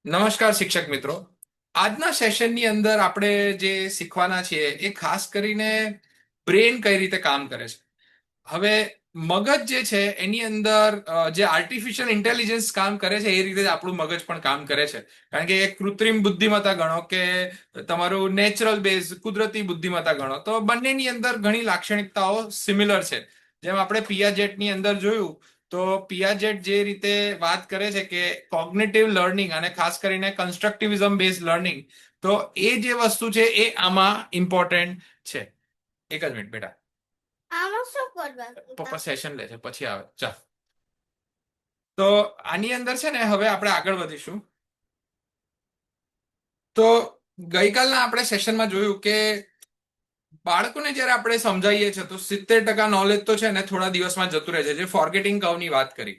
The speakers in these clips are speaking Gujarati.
નમસ્કાર શિક્ષક મિત્રો. આજના સેશનની અંદર આપણે જે શીખવાના છીએ એ ખાસ કરીને બ્રેન કઈ રીતે કામ કરે છે. હવે મગજ જે છે એની અંદર જે આર્ટિફિશિયલ ઇન્ટેલિજન્સ કામ કરે છે એ રીતે જ આપણું મગજ પણ કામ કરે છે. કારણ કે એક કૃત્રિમ બુદ્ધિમત્તા ગણો કે તમારું નેચરલ બેઝ કુદરતી બુદ્ધિમત્તા ગણો તો બંનેની અંદર ઘણી લાક્ષણિકતાઓ સિમિલર છે. જેમ આપણે પિયાજેટની અંદર જોયું તો પિયાજેટ જે રીતે વાત કરે છે કે કોગ્નિટિવ લર્નિંગ અને ખાસ કરીને કન્સ્ટ્રક્ટિવિઝમ બેઝ લર્નિંગ, તો એ જે વસ્તુ છે એ આમાં ઇમ્પોર્ટન્ટ છે. એક જ મિનિટ બેટા, આમાં શું કરવાનું પપ્પા સેશન લે છે પછી આવે. ચાલ, તો આની અંદર છે ને હવે આપણે આગળ વધીશું. તો ગઈકાલના આપણે સેશનમાં જોયું કે બાળકોને જ્યારે આપણે સમજાવીએ છીએ તો 70% નોલેજ તો છે ને થોડા દિવસમાં જતું રહે છે, જે ફોરગેટિંગ કર્વની વાત કરી.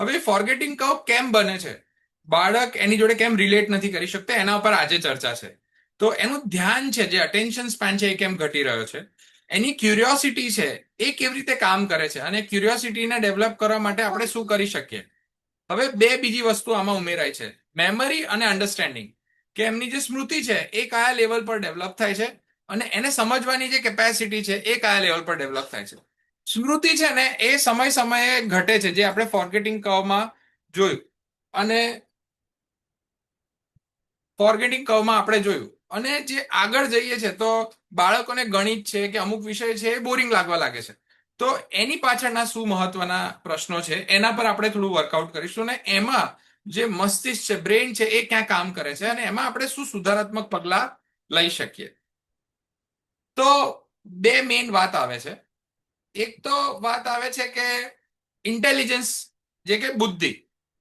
હવે ફોરગેટિંગ કર્વ કેમ બને છે, બાળક એની જોડે કેમ રિલેટ નથી કરી શકતા, એના ઉપર આજે ચર્ચા છે. તો એનું ધ્યાન છે, જે અટેન્શન સ્પેન છે, એ કેમ ઘટી રહ્યો છે, એની ક્યુરિયોસિટી છે એ કેવી રીતે કામ કરે છે, અને ક્યુરિયોસિટીને ડેવલપ કરવા માટે આપણે શું કરી શકીએ. હવે બે બીજી વસ્તુ આમાં ઉમેરાય છે, મેમરી અને અન્ડરસ્ટેન્ડિંગ, કે એમની જે સ્મૃતિ છે એ કયા લેવલ પર ડેવલપ થાય છે અને એને સમજવાની જે કેપેસિટી છે એ કયા લેવલ પર ડેવલપ થાય છે. સ્મૃતિ છે ને એ સમય સમયે ઘટે છે, જે આપણે ફોરગેટિંગ કર્વમાં જોયું, અને ફોરગેટિંગ કર્વમાં આપણે જોયું. અને જે આગળ જઈએ છે તો બાળકોને ગણિત છે કે અમુક વિષય છે એ બોરિંગ લાગવા લાગે છે. તો એની પાછળના શું મહત્વના પ્રશ્નો છે એના પર આપણે થોડું વર્કઆઉટ કરીશું, ને એમાં જે મસ્તિષ્ક છે, બ્રેન છે, એ ક્યાં કામ કરે છે અને એમાં આપણે શું સુધારાત્મક પગલા લઈ શકીએ. તો બે મેઇન વાત આવે છે. એક તો વાત આવે છે કે ઇન્ટેલિજન્સ, જે કે બુદ્ધિ,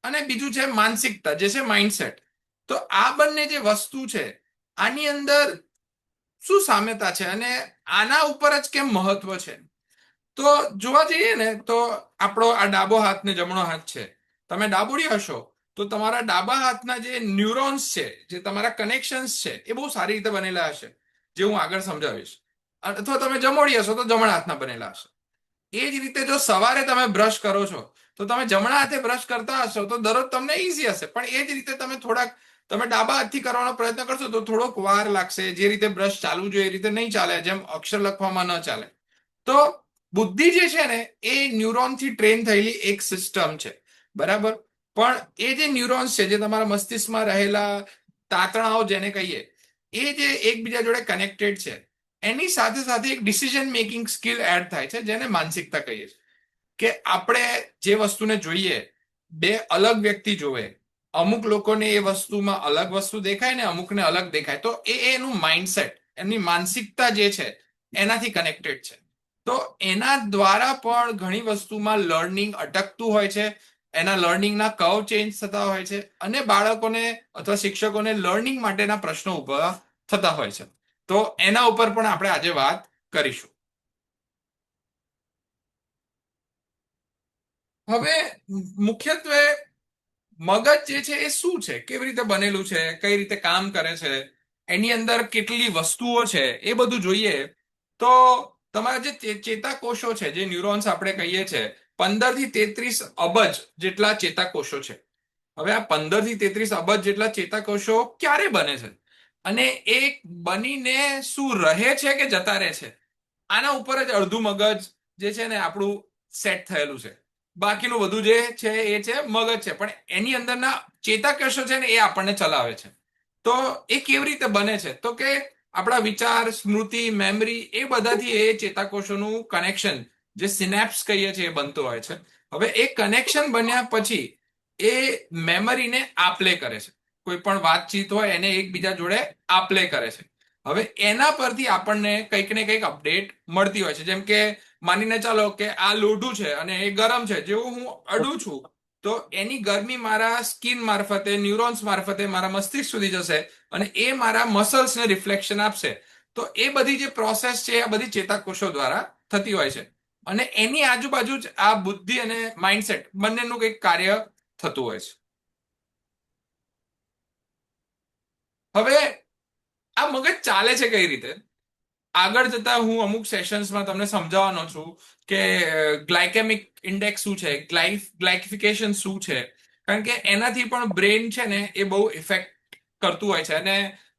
અને બીજું છે માનસિકતા, જે છે માઇન્ડસેટ. તો આ બંને જે વસ્તુ છે આની અંદર શું સામ્યતા છે અને આના ઉપર જ કેમ મહત્વ છે. તો જોવા જઈએ ને તો આપણો આ ડાબો હાથ ને જમણો હાથ છે. તમે ડાબોડી હશો તો તમારા ડાબા હાથના જે ન્યુરોન્સ છે, જે તમારા કનેક્શન્સ છે, એ બહુ સારી રીતે બનેલા હશે, જે હું આગળ સમજાવીશ. અથવા તમે જમોડી હશો તો જમણા હાથના બનેલા હશે. એ જ રીતે જો સવારે તમે બ્રશ કરો છો તો તમે જમણા હાથે બ્રશ કરતા હશો તો દરરોજ તમને ઈઝી હશે, પણ એ જ રીતે તમે ડાબા હાથથી કરવાનો પ્રયત્ન કરશો તો થોડોક વાર લાગશે. જે રીતે બ્રશ ચાલવું જોઈએ એ રીતે નહીં ચાલે, જેમ અક્ષર લખવામાં ન ચાલે. તો બુદ્ધિ જે છે ને એ ન્યુરોનથી ટ્રેન થયેલી એક સિસ્ટમ છે, બરાબર. પણ એ જે ન્યુરોન્સ છે, જે તમારા મસ્તિષ્કમાં રહેલા તાતણાઓ જેને કહીએ, એ જે એકબીજા જોડે કનેક્ટેડ છે, એની સાથે સાથે એક ડિસિઝન મેકિંગ સ્કિલ એડ થાય છે, જેને માનસિકતા કહીએ છીએ. કે આપણે જે વસ્તુને જોઈએ, બે અલગ વ્યક્તિ જોવે, અમુક લોકોને એ વસ્તુમાં અલગ વસ્તુ દેખાય ને અમુકને અલગ દેખાય, તો એનું માઇન્ડસેટ, એમની માનસિકતા જે છે એનાથી કનેક્ટેડ છે. તો એના દ્વારા પણ ઘણી વસ્તુમાં લર્નિંગ અટકતું હોય છે, એના લર્નિંગના કર્વ ચેન્જ થતા હોય છે, અને બાળકોને અથવા શિક્ષકોને લર્નિંગ માટેના પ્રશ્નો ઉભા થતા હોય છે. તો એના ઉપર પણ આપણે આજે વાત કરીશું. હવે મુખ્યત્વે મગજ જે છે એ શું છે, કેવી રીતે બનેલું છે, કઈ રીતે કામ કરે છે, એની અંદર કેટલી વસ્તુઓ છે, એ બધું જોઈએ. તો તમારા જે ચેતાકોષો છે, જે ન્યુરોન્સ આપણે કહીએ છીએ, 15 થી 33 અબજ જેટલા ચેતાકોષો છે. હવે આ 15 થી 33 અબજ જેટલા ચેતાકોષો ક્યારે બને છે અને એ બનીને શું રહે છે કે જતા રહે છે, આના ઉપર જ અડધું મગજ જે છે ને આપણું સેટ થયેલું છે. બાકીનું બધું જે છે એ છે મગજ છે, પણ એની અંદરના ચેતાકોષો છે ને એ આપણને ચલાવે છે. તો એ કેવી રીતે બને છે, તો કે આપણા વિચાર, સ્મૃતિ, મેમરી, એ બધાથી એ ચેતાકોષોનું કનેક્શન, જે સિનેપ્સ કહીએ છીએ, એ બનતું હોય છે. હવે એ કનેક્શન બન્યા પછી એ મેમરીને આપલે કરે છે. કોઈ પણ વાતચીત હોય એને એકબીજા જોડે આપલે કરે છે. હવે એના પરથી આપણને કંઈક ને કંઈક અપડેટ મળતી હોય છે. જેમ કે માનીને ચાલો કે આ લોઢું છે અને એ ગરમ છે, જેવું હું અડું છું તો એની ગરમી મારા સ્કિન મારફતે, ન્યુરોન્સ મારફતે મારા મસ્તિષ્ક સુધી જશે અને એ મારા મસલ્સને રિફ્લેક્શન આપશે. તો એ બધી જે પ્રોસેસ છે આ બધી ચેતાકોષો દ્વારા થતી હોય છે, અને એની આજુબાજુ જ આ બુદ્ધિ અને માઇન્ડસેટ બંનેનું કંઈક કાર્ય થતું હોય છે. હવે આ મગજ ચાલે છે કઈ રીતે, આગળ જતા હું અમુક સેશન્સમાં તમને સમજાવવાનો છું કે ગ્લાયકેમિક ઇન્ડેક્સ શું છે, ગ્લાયફિકેશન શું છે, કારણ કે એનાથી પણ બ્રેન છે ને એ બહુ ઇફેક્ટ કરતું હોય છે. અને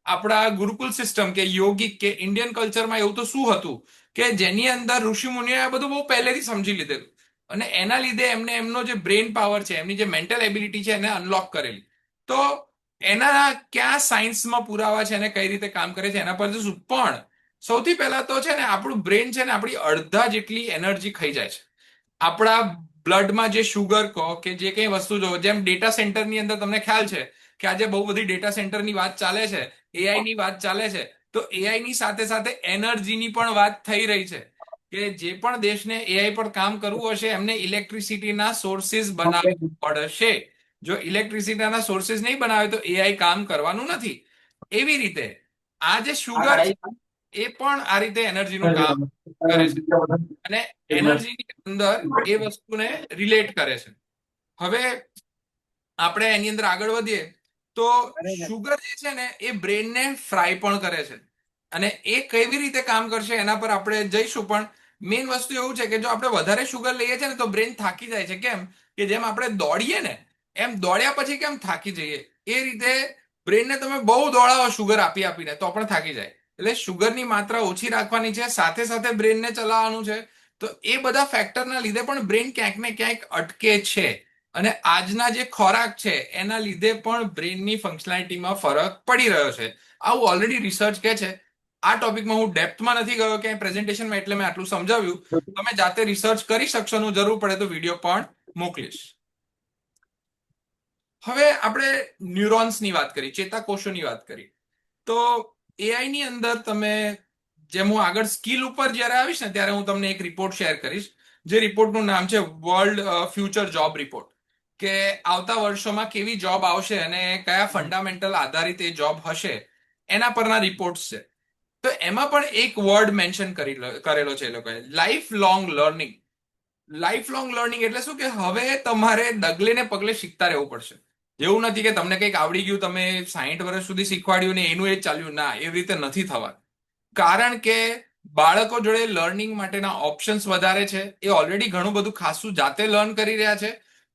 આપણા ગુરુકુલ સિસ્ટમ કે યોગિક કે ઇન્ડિયન કલ્ચરમાં એવું તો શું હતું કે જેની અંદર ઋષિ મુનિઓએ આ બધું બહુ પહેલેથી સમજી લીધેલું, અને એના લીધે એમને એમનો જે બ્રેન પાવર છે, એમની જે મેન્ટલ એબિલિટી છે એને અનલોક કરેલી. તો એના ક્યાં સાયન્સમાં પુરાવા છે અને કઈ રીતે કામ કરે છે એના પર જશું. પણ સૌથી પહેલા તો છે ને આપણું બ્રેન છે ને આપણી અડધા જેટલી એનર્જી ખાઈ જાય છે. આપણા બ્લડમાં જે શુગર કહો કે જે કંઈ વસ્તુ જો, જેમ ડેટા સેન્ટરની અંદર તમને ખ્યાલ છે કે આજે બહુ બધી ડેટા સેન્ટરની વાત ચાલે છે, એઆઈ ની વાત ચાલે છે. તો એઆઈ ની સાથે સાથે એનર્જીની પણ વાત થઈ રહી છે કે જે પણ દેશને એઆઈ પર કામ કરવું હશે એમને ઇલેક્ટ્રિસિટીના સોર્સિસ બનાવવા પડશે. જો ઇલેક્ટ્રિસિટીના સોર્સિસ નહીં બનાવે તો એઆઈ કામ કરવાનું નથી. એવી રીતે આ જે શુગર છે એ પણ આ રીતે એનર્જીનું કામ કરે છે, અને એનર્જીની અંદર એ વસ્તુને રિલેટ કરે છે. હવે આપણે એની અંદર આગળ વધીએ તો શુગર જે છે ને એ બ્રેનને ફ્રાય પણ કરે છે, અને એ કેવી રીતે કામ કરશે એના પર આપણે જઈશું. પણ મેઇન વસ્તુ એવું છે કે જો આપણે વધારે શુગર લઈએ છીએ ને તો બ્રેન થાકી જાય છે. કેમ કે જેમ આપણે દોડીએ ને એમ દોડ્યા પછી કેમ થાકી જઈએ, એ રીતે બ્રેનને તમે બહુ દોડાવો શુગર આપી આપીને તો પણ થાકી જાય. એટલે શુગરની માત્રા ઓછી રાખવાની છે, સાથે સાથે બ્રેનને ચલાવવાનું છે. તો એ બધા ફેક્ટરના લીધે પણ બ્રેન ક્યાંક ને ક્યાંક અટકે છે, અને આજના જે ખોરાક છે એના લીધે પણ બ્રેનની ફંક્શનાલિટીમાં ફરક પડી રહ્યો છે. આવું ઓલરેડી રિસર્ચ કે છે. આ ટોપિકમાં હું ડેપ્થમાં નથી ગયો કે પ્રેઝન્ટેશનમાં, એટલે મેં આટલું સમજાવ્યું. તમે જાતે રિસર્ચ કરી શકશો, હું જરૂર પડે તો વિડીયો પણ મોકલીશ. હવે આપણે ન્યુરોન્સની વાત કરી, ચેતાકોષોની વાત કરી. તો એઆઈ ની અંદર તમે, જેમ હું આગળ સ્કિલ ઉપર જ્યારે આવીશ ને ત્યારે હું તમને એક રિપોર્ટ શેર કરીશ. જે રિપોર્ટનું નામ છે વર્લ્ડ ફ્યુચર જોબ રિપોર્ટ, કે આવતા વર્ષોમાં કેવી જોબ આવશે અને કયા ફંડામેન્ટલ આધારિત એ જોબ હશે એના પરના રિપોર્ટ્સ છે. તો એમાં પણ એક વર્ડ મેન્શન કરેલો છે એ લોકોએ, life long learning. Life long learning એટલે શું કે હવે તમારે ડગલે ને પગલે શીખતા રહેવું પડશે. એવું નથી કે તમને કંઈક આવડી ગયું, તમે 60 વર્ષ સુધી શીખવાડ્યું ને એનું એ જ ચાલ્યું. ના, એવી રીતે નથી થવાનું. કારણ કે બાળકો જોડે લર્નિંગ માટેના ઓપ્શન્સ વધારે છે. એ ઓલરેડી ઘણું બધું ખાસું જાતે લર્ન કરી રહ્યા છે.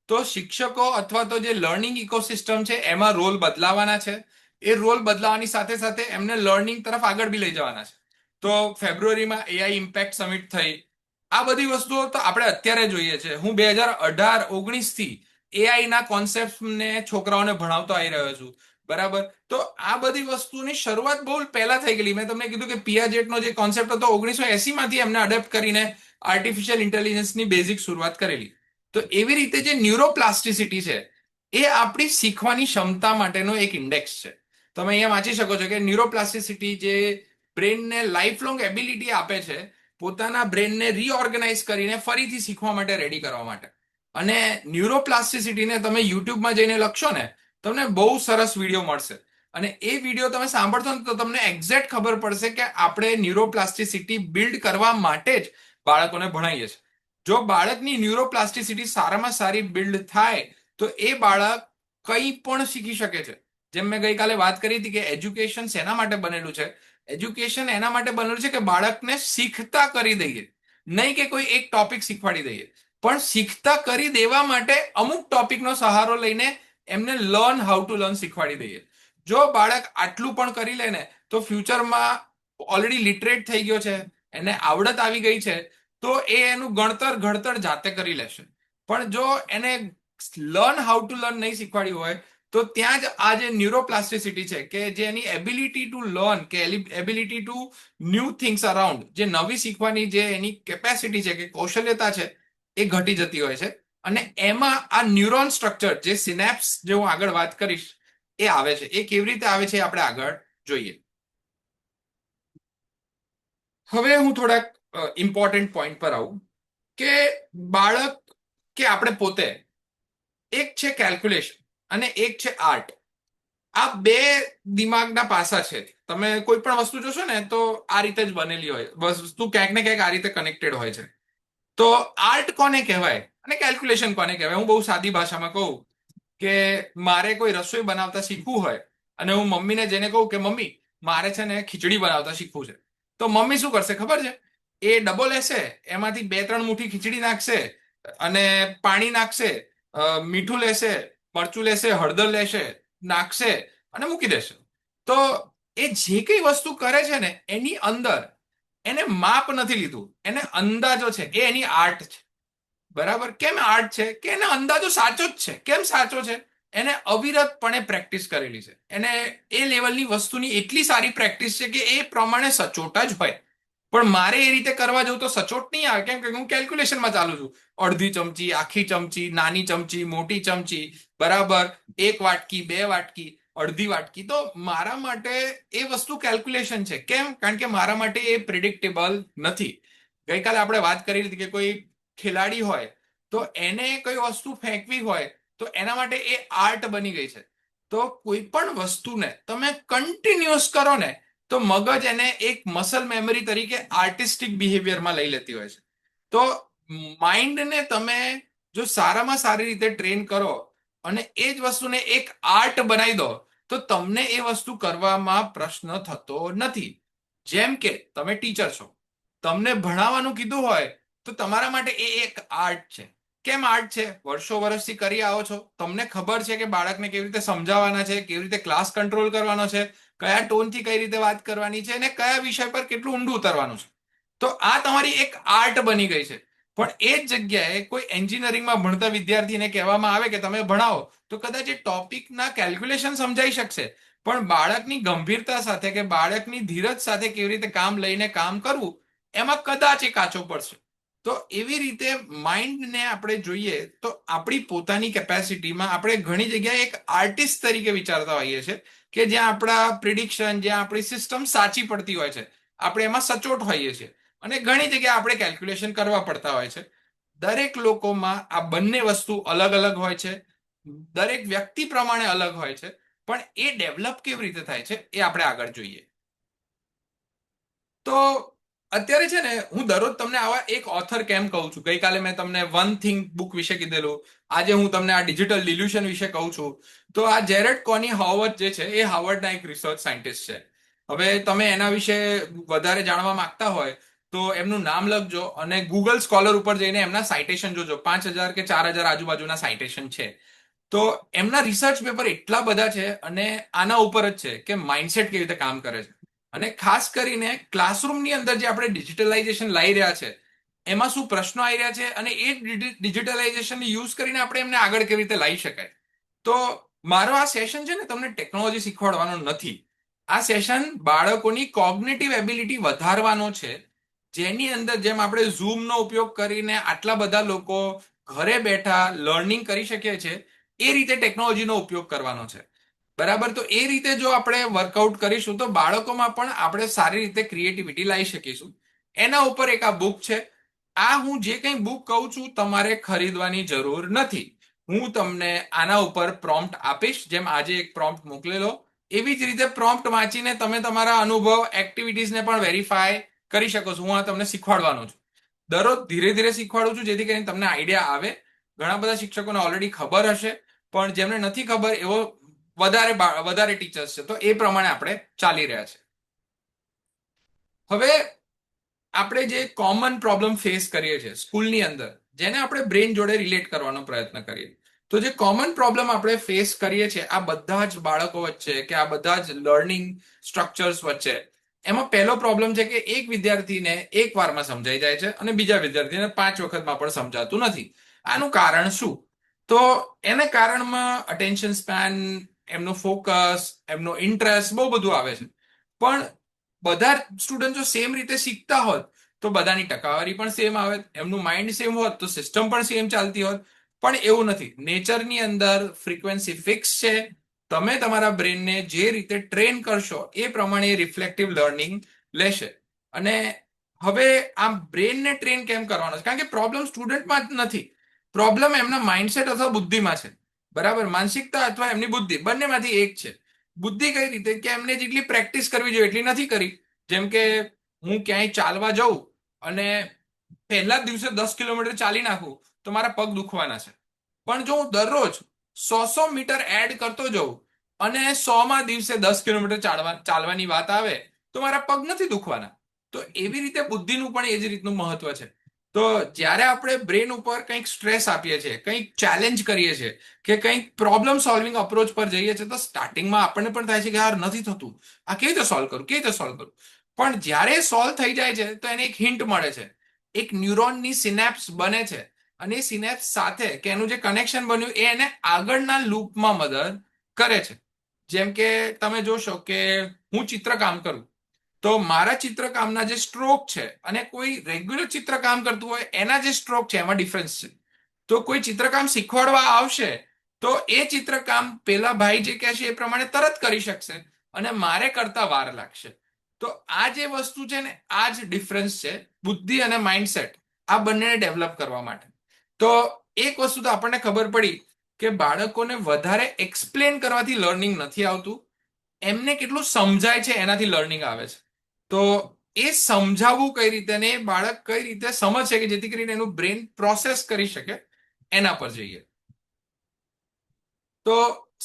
તો શિક્ષકો અથવા તો જે લર્નિંગ ઇકોસિસ્ટમ છે એમાં રોલ બદલાવાના છે. એ રોલ બદલાવાની સાથે સાથે એમને લર્નિંગ તરફ આગળ બી લઈ જવાના છે. તો ફેબ્રુઆરીમાં એઆઈ ઇમ્પેક્ટ સમિટ થઈ. આ બધી વસ્તુઓ તો આપણે અત્યારે જોઈએ છે. હું 2018-19 થી એઆઈ ના કોન્સેપ્ટને છોકરાઓને ભણાવતો આવી રહ્યો છું. બરાબર. તો આ બધી વસ્તુની શરૂઆત બહુ પહેલા થઈ ગયેલી. મેં તમને કીધું કે પિયાજેટનો જે કોન્સેપ્ટ હતો 1980 માંથી એમને અડેપ્ટ કરીને આર્ટિફિશિયલ ઇન્ટેલિજન્સની બેઝિક શરૂઆત કરેલી. તો એવી રીતે જે ન્યુરોપ્લાસ્ટિસિટી છે એ આપણી શીખવાની ક્ષમતા માટેનો એક ઇન્ડેક્સ છે. તમે અહીંયા વાંચી શકો છો કે ન્યુરોપ્લાસ્ટિસિટી જે બ્રેનને લાઈફ લોંગ એબિલિટી આપે છે પોતાના બ્રેનને રીઓર્ગેનાઇઝ કરીને ફરીથી શીખવા માટે રેડી કરવા માટે. અને ન્યુરોપ્લાસ્ટિસિટીને તમે યુટ્યુબમાં જઈને લખશો ને તમને બહુ સરસ વિડીયો મળશે. અને એ વિડીયો તમે સાંભળશો ને તો તમને એક્ઝેક્ટ ખબર પડશે કે આપણે ન્યુરોપ્લાસ્ટિસિટી બિલ્ડ કરવા માટે જ બાળકોને ભણાવીએ છીએ. જો બાળકની ન્યુરોપ્લાસ્ટિસિટી સારામાં સારી બિલ્ડ થાય તો એ બાળક કંઈ પણ શીખી શકે છે. જેમ મેં ગઈકાલે વાત કરી હતી કે એજ્યુકેશન શેના માટે બનેલું છે. એજ્યુકેશન એના માટે બનેલું છે કે બાળકને શીખતા કરી દઈએ, નહીં કે કોઈ એક ટોપિક શીખવાડી દઈએ. પણ શીખતા કરી દેવા માટે અમુક ટોપિકનો સહારો લઈને એમને લર્ન હાઉ ટુ લર્ન શીખવાડી દઈએ. જો બાળક આટલું પણ કરી લે ને તો ફ્યુચરમાં ઓલરેડી લિટરેટ થઈ ગયો છે, એને આવડત આવી ગઈ છે, તો એ એનું ગણતર ઘડતર જાતે કરી લેશે. પણ જો એને લર્ન હાઉ ટુ લર્ન નહીં શીખવાડ્યું હોય તો ત્યાં જ આ જે ન્યુરોપ્લાસ્ટિસિટી છે કે જે એની એબિલિટી ટુ લર્ન કે ability to new things around, જે નવી શીખવાની જે એની કેપેસિટી છે કે કૌશલ્યતા છે એ ઘટી જતી હોય છે. અને એમાં આ ન્યુરોન સ્ટ્રક્ચર જે સિનેપ્સ જે હું આગળ વાત કરીશ એ આવે છે. એ કેવી રીતે આવે છે આપણે આગળ જોઈએ. હવે હું થોડાક ઇમ્પોર્ટન્ટ પોઈન્ટ પર આવું કે બાળક કે આપણે પોતે, એક છે કેલ્ક્યુલેશન અને એક છે આર્ટ. આ બે દિમાગના પાસા છે. તમે કોઈ પણ વસ્તુ જોશો ને તો આ રીતે જ બનેલી હોય વસ્તુ, ક્યાંક ને ક્યાંક આ રીતે કનેક્ટેડ હોય છે. તો આર્ટ કોને કહેવાય અને કેલ્ક્યુલેશન કોને કહેવાય? હું બહુ સાદી ભાષામાં કહું કે મારે કોઈ રસોઈ બનાવતા શીખવું હોય અને હું મમ્મીને જઈને કહું કે મમ્મી મારે છે ને ખીચડી બનાવતા શીખવું છે, તો મમ્મી શું કરશે ખબર છે? એ ડબ્બો લેશે, એમાંથી 2-3 મુઠ્ઠી ખીચડી નાખશે અને પાણી નાખશે, મીઠું લેશે, મરચું લેશે, હળદર લેશે, નાખશે અને મૂકી દેશે. તો એ જે કઈ વસ્તુ કરે છે ને એની અંદર એને માપ નથી લીધું, એને અંદાજો છે, એ એની આર્ટ છે. બરાબર? કેમ આર્ટ છે? કે એને અંદાજો સાચો જ છે. કેમ સાચો છે? એને અવિરતપણે પ્રેક્ટિસ કરેલી છે. એને એ લેવલની વસ્તુની એટલી સારી પ્રેક્ટિસ છે કે એ પ્રમાણે સચોટ જ હોય. પણ મારે એ રીતે કરવા જવું તો સચોટ નહીં આવે, કેમ કે હું કેલ્ક્યુલેશનમાં ચાલુ છું. અડધી ચમચી, આખી ચમચી, નાની ચમચી, મોટી ચમચી, બરાબર, એક વાટકી, બે વાટકી, અડધી વાટકી. તો મારા માટે એ વસ્તુ કેલ્ક્યુલેશન છે. કેમ? કારણ કે મારા માટે એ પ્રિડિક્ટેબલ નથી. ગઈકાલે આપણે વાત કરી હતી કે કોઈ ખેલાડી હોય તો એને કોઈ વસ્તુ ફેંકવી હોય તો એના માટે એ આર્ટ બની ગઈ છે. તો કોઈ પણ વસ્તુને તમે કન્ટિન્યુઅસ કરો ને તો મગજ એને એક મસલ મેમરી તરીકે આર્ટિસ્ટિક બિહેવિયરમાં લઈ લેતી હોય છે. તો માઇન્ડને તમે જો સારામાં સારી રીતે ટ્રેન કરો અને એ જ વસ્તુને એક આર્ટ બનાવી દો તો તમને એ વસ્તુ કરવામાં પ્રશ્ન થતો નથી. જેમ કે તમે ટીચર છો, તમને ભણાવવાનું કીધું હોય તો તમારા માટે એ એક આર્ટ છે. કેમ આર્ટ છે? વર્ષો વર્ષથી કરી આવો છો, તમને ખબર છે કે બાળકને કેવી રીતે સમજાવવાના છે, કેવી રીતે ક્લાસ કંટ્રોલ કરવાનો છે, કયા ટોનથી કઈ રીતે વાત કરવાની છે અને કયા વિષય પર કેટલું ઊંડું ઉતરવાનું છે. તો આ તમારી એક આર્ટ બની ગઈ છે. પણ એ જ જગ્યાએ કોઈ એન્જિનિયરિંગમાં ભણતા વિદ્યાર્થીને કહેવામાં આવે કે તમે ભણાવો તો કદાચ એ ટોપિકના કેલ્ક્યુલેશન સમજાઈ શકશે, પણ બાળકની ગંભીરતા સાથે કે બાળકની ધીરજ સાથે કેવી રીતે કામ લઈને કામ કરવું એમાં કદાચ એ કાચો પડશે. તો એવી રીતે માઇન્ડને આપણે જોઈએ તો આપણી પોતાની કેપેસિટીમાં આપણે ઘણી જગ્યાએ એક આર્ટિસ્ટ તરીકે વિચારતા હોઈએ છીએ કે જ્યાં આપણા પ્રિડિક્શન, જ્યાં આપણી સિસ્ટમ સાચી પડતી હોય છે, આપણે એમાં સચોટ હોઈએ છીએ અને ઘણી જગ્યાએ આપણે કેલ્ક્યુલેશન કરવા પડતા હોય છે. દરેક લોકોમાં આ બંને વસ્તુ અલગ અલગ હોય છે, દરેક વ્યક્તિ પ્રમાણે અલગ હોય છે, પણ એ ડેવલપ કેવી રીતે થાય છે એ આપણે આગળ જોઈએ. તો અત્યારે છે ને હું દરરોજ તમને આવા એક ઓથર કેમ કહું છું. ગઈકાલે મેં તમને વન થિંગ બુક વિશે કીધેલું, આજે હું તમને આ ડિજિટલ ડિલ્યુશન વિશે કહું છું. તો આ જેરેડ કોની હોવર્ડ જે છે એ હાર્વર્ડના એક રિસર્ચ સાયન્ટિસ્ટ છે. હવે તમે એના વિશે વધારે જાણવા માંગતા હોય તો એમનું નામ લખજો અને ગૂગલ સ્કોલર ઉપર જઈને એમના સાઇટેશન જોજો. 5,000 કે 4,000 આજુબાજુના સાઇટેશન છે. તો એમના રિસર્ચ પેપર એટલા બધા છે અને આના ઉપર જ છે કે માઇન્ડસેટ કેવી રીતે કામ કરે છે. અને ખાસ કરીને ક્લાસરૂમની અંદર જે આપણે ડિજિટલાઇઝેશન લાવી રહ્યા છે એમાં શું પ્રશ્નો આવી રહ્યા છે અને એ ડિજિટલાઇઝેશન યુઝ કરીને આપણે એમને આગળ કેવી રીતે લાવી શકાય. તો મારો આ સેશન છે ને તમને ટેકનોલોજી શીખવાડવાનો નથી. આ સેશન બાળકોની કોગ્નિટિવ એબિલિટી વધારવાનો છે, જેની અંદર જેમ આપણે ઝૂમનો ઉપયોગ કરીને આટલા બધા લોકો ઘરે બેઠા લર્નિંગ કરી શકીએ છીએ એ રીતે ટેકનોલોજીનો ઉપયોગ કરવાનો છે. બરાબર? તો એ રીતે જો આપણે વર્કઆઉટ કરીશું તો બાળકોમાં પણ આપણે સારી રીતે ક્રિએટિવિટી લાવી શકીશું. એના ઉપર એક આ બુક છે. આ હું જે કંઈ બુક કહું છું તમારે ખરીદવાની જરૂર નથી. હું તમને આના ઉપર પ્રોમ્પ્ટ આપીશ, જેમ આજે એક પ્રોમ્પ્ટ મોકલેલો એવી જ રીતે પ્રોમ્પ્ટ વાંચીને તમે તમારા અનુભવ, એક્ટિવિટીઝને પણ વેરીફાય કરી શકો છો. હું આ તમને શીખવાડવાનો છું. દરરોજ ધીરે ધીરે શીખવાડું છું જેથી કરીને તમને આઈડિયા આવે. ઘણા બધા શિક્ષકોને ઓલરેડી ખબર હશે, પણ જેમને નથી ખબર એવો વધારે ટીચર્સ છે. તો એ પ્રમાણે આપણે ચાલી રહ્યા છે. હવે આપણે જે કોમન પ્રોબ્લેમ ફેસ કરીએ છીએ સ્કૂલની અંદર, જેને આપણે બ્રેન જોડે રિલેટ કરવાનો પ્રયત્ન કરીએ, તો જે કોમન પ્રોબ્લેમ આપણે ફેસ કરીએ છીએ આ બધા જ બાળકો વચ્ચે કે આ બધા જ લર્નિંગ સ્ટ્રક્ચર્સ વચ્ચે, એમાં પહેલો પ્રોબ્લેમ છે કે એક વિદ્યાર્થીને એક વારમાં સમજાઈ જાય છે અને બીજા વિદ્યાર્થીને 5 વખતમાં પણ સમજાતું નથી. આનું કારણ શું? તો એને કારણમાં અટેન્શન સ્પેન, એમનો ફોકસ, એમનો ઇન્ટરેસ્ટ બહુ બધું આવે છે. પણ બધા સ્ટુડન્ટ જો સેમ રીતે શીખતા હોત તો બધાની ટકાવારી પણ સેમ આવે, એમનું માઇન્ડ સેમ હોત તો સિસ્ટમ પણ સેમ ચાલતી હોત. પણ એવું નથી. નેચરની અંદર ફ્રીક્વન્સી ફિક્સ છે. તમે તમારા બ્રેનને જે રીતે ટ્રેન કરશો એ પ્રમાણે રિફ્લેક્ટિવ લર્નિંગ લેશે. અને હવે આ બ્રેનને ટ્રેન કેમ કરવાનો છે? કારણ કે પ્રોબ્લેમ સ્ટુડન્ટમાં જ નથી, પ્રોબ્લેમ એમના માઇન્ડસેટ અથવા બુદ્ધિમાં છે. બરાબર? માનસિકતા અથવા એમની બુદ્ધિ, બંનેમાંથી એક છે. બુદ્ધિ કઈ રીતે? કે એમને જેટલી પ્રેક્ટિસ કરવી જોઈએ એટલી નથી કરી. જેમ કે હું ક્યાંય ચાલવા જાઉં અને પહેલા જ દિવસે 10 કિલોમીટર ચાલી નાખું તો મારા પગ દુખવાના છે. પણ જો હું દરરોજ 100 મીટર એડ કરતો જાઉં અને 100મા દિવસે 10 કિલોમીટર ચાલવાની વાત આવે તો મારા પગ નથી દુખવાના. તો એવી રીતે બુદ્ધિનું પણ એ જ રીતનું મહત્વ છે. તો જ્યારે આપણે બ્રેન ઉપર કંઈક સ્ટ્રેસ આપીએ છીએ, કંઈક ચેલેન્જ કરીએ છીએ કે કંઈક પ્રોબ્લેમ સોલ્વિંગ અપ્રોચ પર જઈએ છીએ, તો સ્ટાર્ટિંગમાં આપણને પણ થાય છે કે યાર નથી થતું, આ કેવી રીતે સોલ્વ કરું, કેવી રીતે સોલ્વ કરું. પણ જ્યારે સોલ્વ થઈ જાય છે તો એને એક હિન્ટ મળે છે, એક ન્યુરોનની સિનેપ્સ બને છે, અને એ સિનેપ્સ સાથે કે એનું જે કનેક્શન બન્યું એ એને આગળના લૂપમાં મદદ કરે છે. જેમ કે તમે જોશો કે હું ચિત્રકામ કરું, તો મારા ચિત્રકામના જે સ્ટ્રોક છે અને કોઈ રેગ્યુલર ચિત્રકામ કરતું હોય એના જે સ્ટ્રોક છે એમાં ડિફરન્સ છે. તો કોઈ ચિત્રકામ શીખવાડવા આવશે તો એ ચિત્રકામ પેલા ભાઈ જે કહે છે એ પ્રમાણે તરત કરી શકશે, અને મારે કરતા વાર લાગશે. તો આ જે વસ્તુ છે ને, આ જ ડિફરન્સ છે બુદ્ધિ અને માઇન્ડસેટ આ બંનેને ડેવલપ કરવા માટે. તો એક વસ્તુ તો આપણને ખબર પડી કે બાળકોને વધારે એક્સપ્લેન કરવાથી લર્નિંગ નથી આવતું, એમને કેટલું સમજાય છે એનાથી લર્નિંગ આવે છે. તો એ સમજાવવું કઈ રીતે ને એ બાળક કઈ રીતે સમજશે કે જેથી કરીને એનું બ્રેન પ્રોસેસ કરી શકે, એના પર જઈએ. તો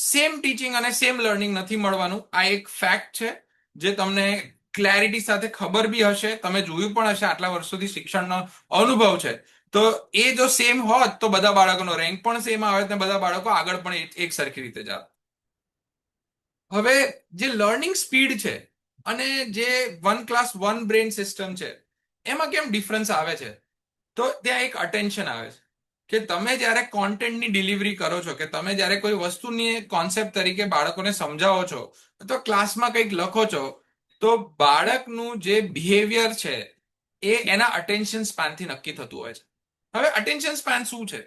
સેમ ટીચિંગ અને સેમ લર્નિંગ નથી મળવાનું, આ એક ફેક્ટ છે જે તમને ક્લેરિટી સાથે ખબર બી હશે, તમે જોયું પણ હશે, આટલા વર્ષોથી શિક્ષણનો અનુભવ છે. તો એ જો સેમ હોત તો બધા બાળકોનો રેન્ક પણ સેમ આવે ને બધા બાળકો આગળ પણ એક સરખી રીતે જાત. હવે જે લર્નિંગ સ્પીડ છે અને જે one class one brain system છે એમાં કેમ ડિફરન્સ આવે છે, તો ત્યાં એક અટેન્શન આવે છે કે તમે જ્યારે કોન્ટેન્ટની ડિલિવરી કરો છો, કે તમે જ્યારે કોઈ વસ્તુની કોન્સેપ્ટ તરીકે બાળકોને સમજાવો છો, તો ક્લાસમાં કંઈક લખો છો, તો બાળકનું જે બિહેવિયર છે એ એના અટેન્શન સ્પેનથી નક્કી થતું હોય છે. હવે અટેન્શન સ્પેન શું છે,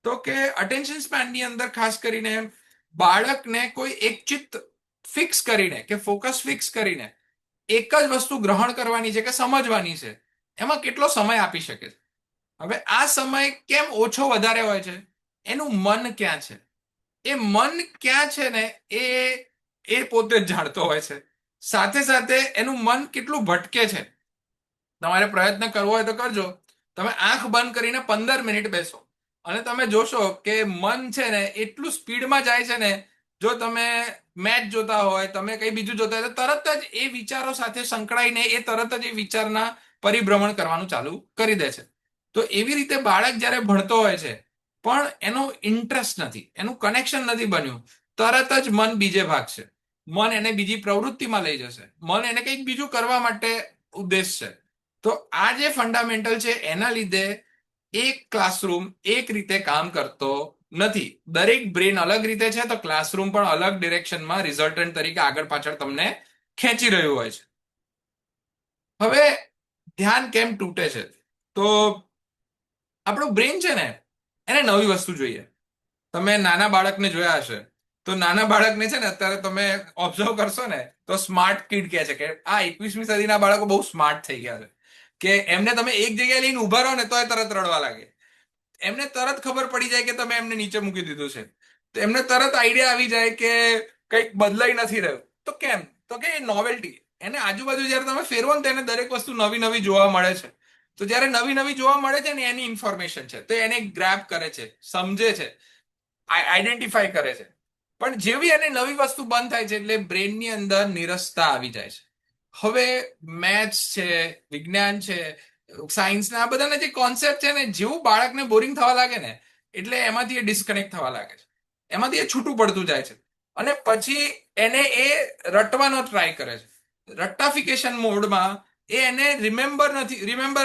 તો કે અટેન્શન સ્પેનની અંદર ખાસ કરીને બાળકને કોઈ એક ચિત્ત ફિક્સ કરીને કે ફોકસ ફિક્સ કરીને એક જ વસ્તુ ગ્રહણ કરવાની છે કે સમજવાની છે, એમાં કેટલો સમય આપી શકે છે. હવે આ સમય કેમ ઓછો વધારે હોય છે, એનું મન ક્યાં છે, એ મન ક્યાં છે ને એ પોતે જ જાણતો હોય છે. સાથે સાથે એનું મન કેટલું ભટકે છે, તમારે પ્રયત્ન કરવો હોય તો કરજો. તમે આંખ બંધ કરીને 15 મિનિટ બેસો અને તમે જોશો કે મન છે ને એટલું સ્પીડમાં જાય છે ને, જો તમે મેચ જોતા હોય, તમે કંઈ બીજું જોતા હોય, તો તરત જ એ વિચારો સાથે સંકળાઈને એ તરત જ એ વિચારના પરિભ્રમણ કરવાનું ચાલુ કરી દે છે. તો એવી રીતે બાળક જ્યારે ભણતો હોય છે પણ એનો ઇન્ટરેસ્ટ નથી, એનું કનેક્શન નથી બન્યું, તરત જ મન બીજે ભાગશે, મન એને બીજી પ્રવૃત્તિમાં લઈ જશે, મન એને કંઈક બીજું કરવા માટે ઉદ્દેશ છે. તો આ જે ફંડામેન્ટલ છે એના લીધે એક ક્લાસરૂમ એક રીતે કામ કરતો નથી. દરેક બ્રેન અલગ રીતે છે, તો ક્લાસરૂમ પણ અલગ ડિરેક્શનમાં રિઝલ્ટન્ટ તરીકે આગળ પાછળ તમને ખેંચી રહ્યું હોય છે. હવે ધ્યાન કેમ તૂટે છે, તો આપણું બ્રેન છે ને એને નવી વસ્તુ જોઈએ. તમે નાના બાળકને જોયા હશે, તો નાના બાળકને છે ને અત્યારે તમે ઓબ્ઝર્વ કરશો ને તો સ્માર્ટ કિડ કહે છે કે આ 21મી સદીના બાળકો બહુ સ્માર્ટ થઈ ગયા છે, કે એમને તમે એક જગ્યાએ લઈને ઉભા રહો ને તો એ તરત રડવા લાગે, એમને તરત ખબર પડી જાય કે તમે એમને નીચે મૂકી દીધું છે, તો એમને તરત આઈડિયા આવી જાય કે કંઈક બદલાઈ નથી રહ્યું. તો કેમ, તો કે એ નોવેલ્ટી, એને આજુબાજુ જ્યારે તમે ફેરવો ને તેને દરેક વસ્તુ નવી નવી જોવા મળે છે. તો જ્યારે નવી નવી જોવા મળે છે ને એની ઇન્ફોર્મેશન છે, તો એને ગ્રેબ કરે છે, સમજે છે, આઈડેન્ટિફાઈ કરે છે. પણ જેવી એને નવી વસ્તુ બંધ થાય છે એટલે બ્રેનની અંદર નિરસતા આવી જાય છે. હવે મેથ્સ છે, વિજ્ઞાન છે, સાયન્સના આ બધાના જે કોન્સેપ્ટ છે ને, જેવું બાળકને બોરિંગ થવા લાગે ને એટલે એમાંથી એ ડિસ્કનેક્ટ થવા લાગે છે, એમાંથી એ છૂટું પડતું જાય છે, અને પછી એને એ રટવાનો ટ્રાય કરે છે. રટ્ટાફિકેશન મોડમાં એને રિમેમ્બર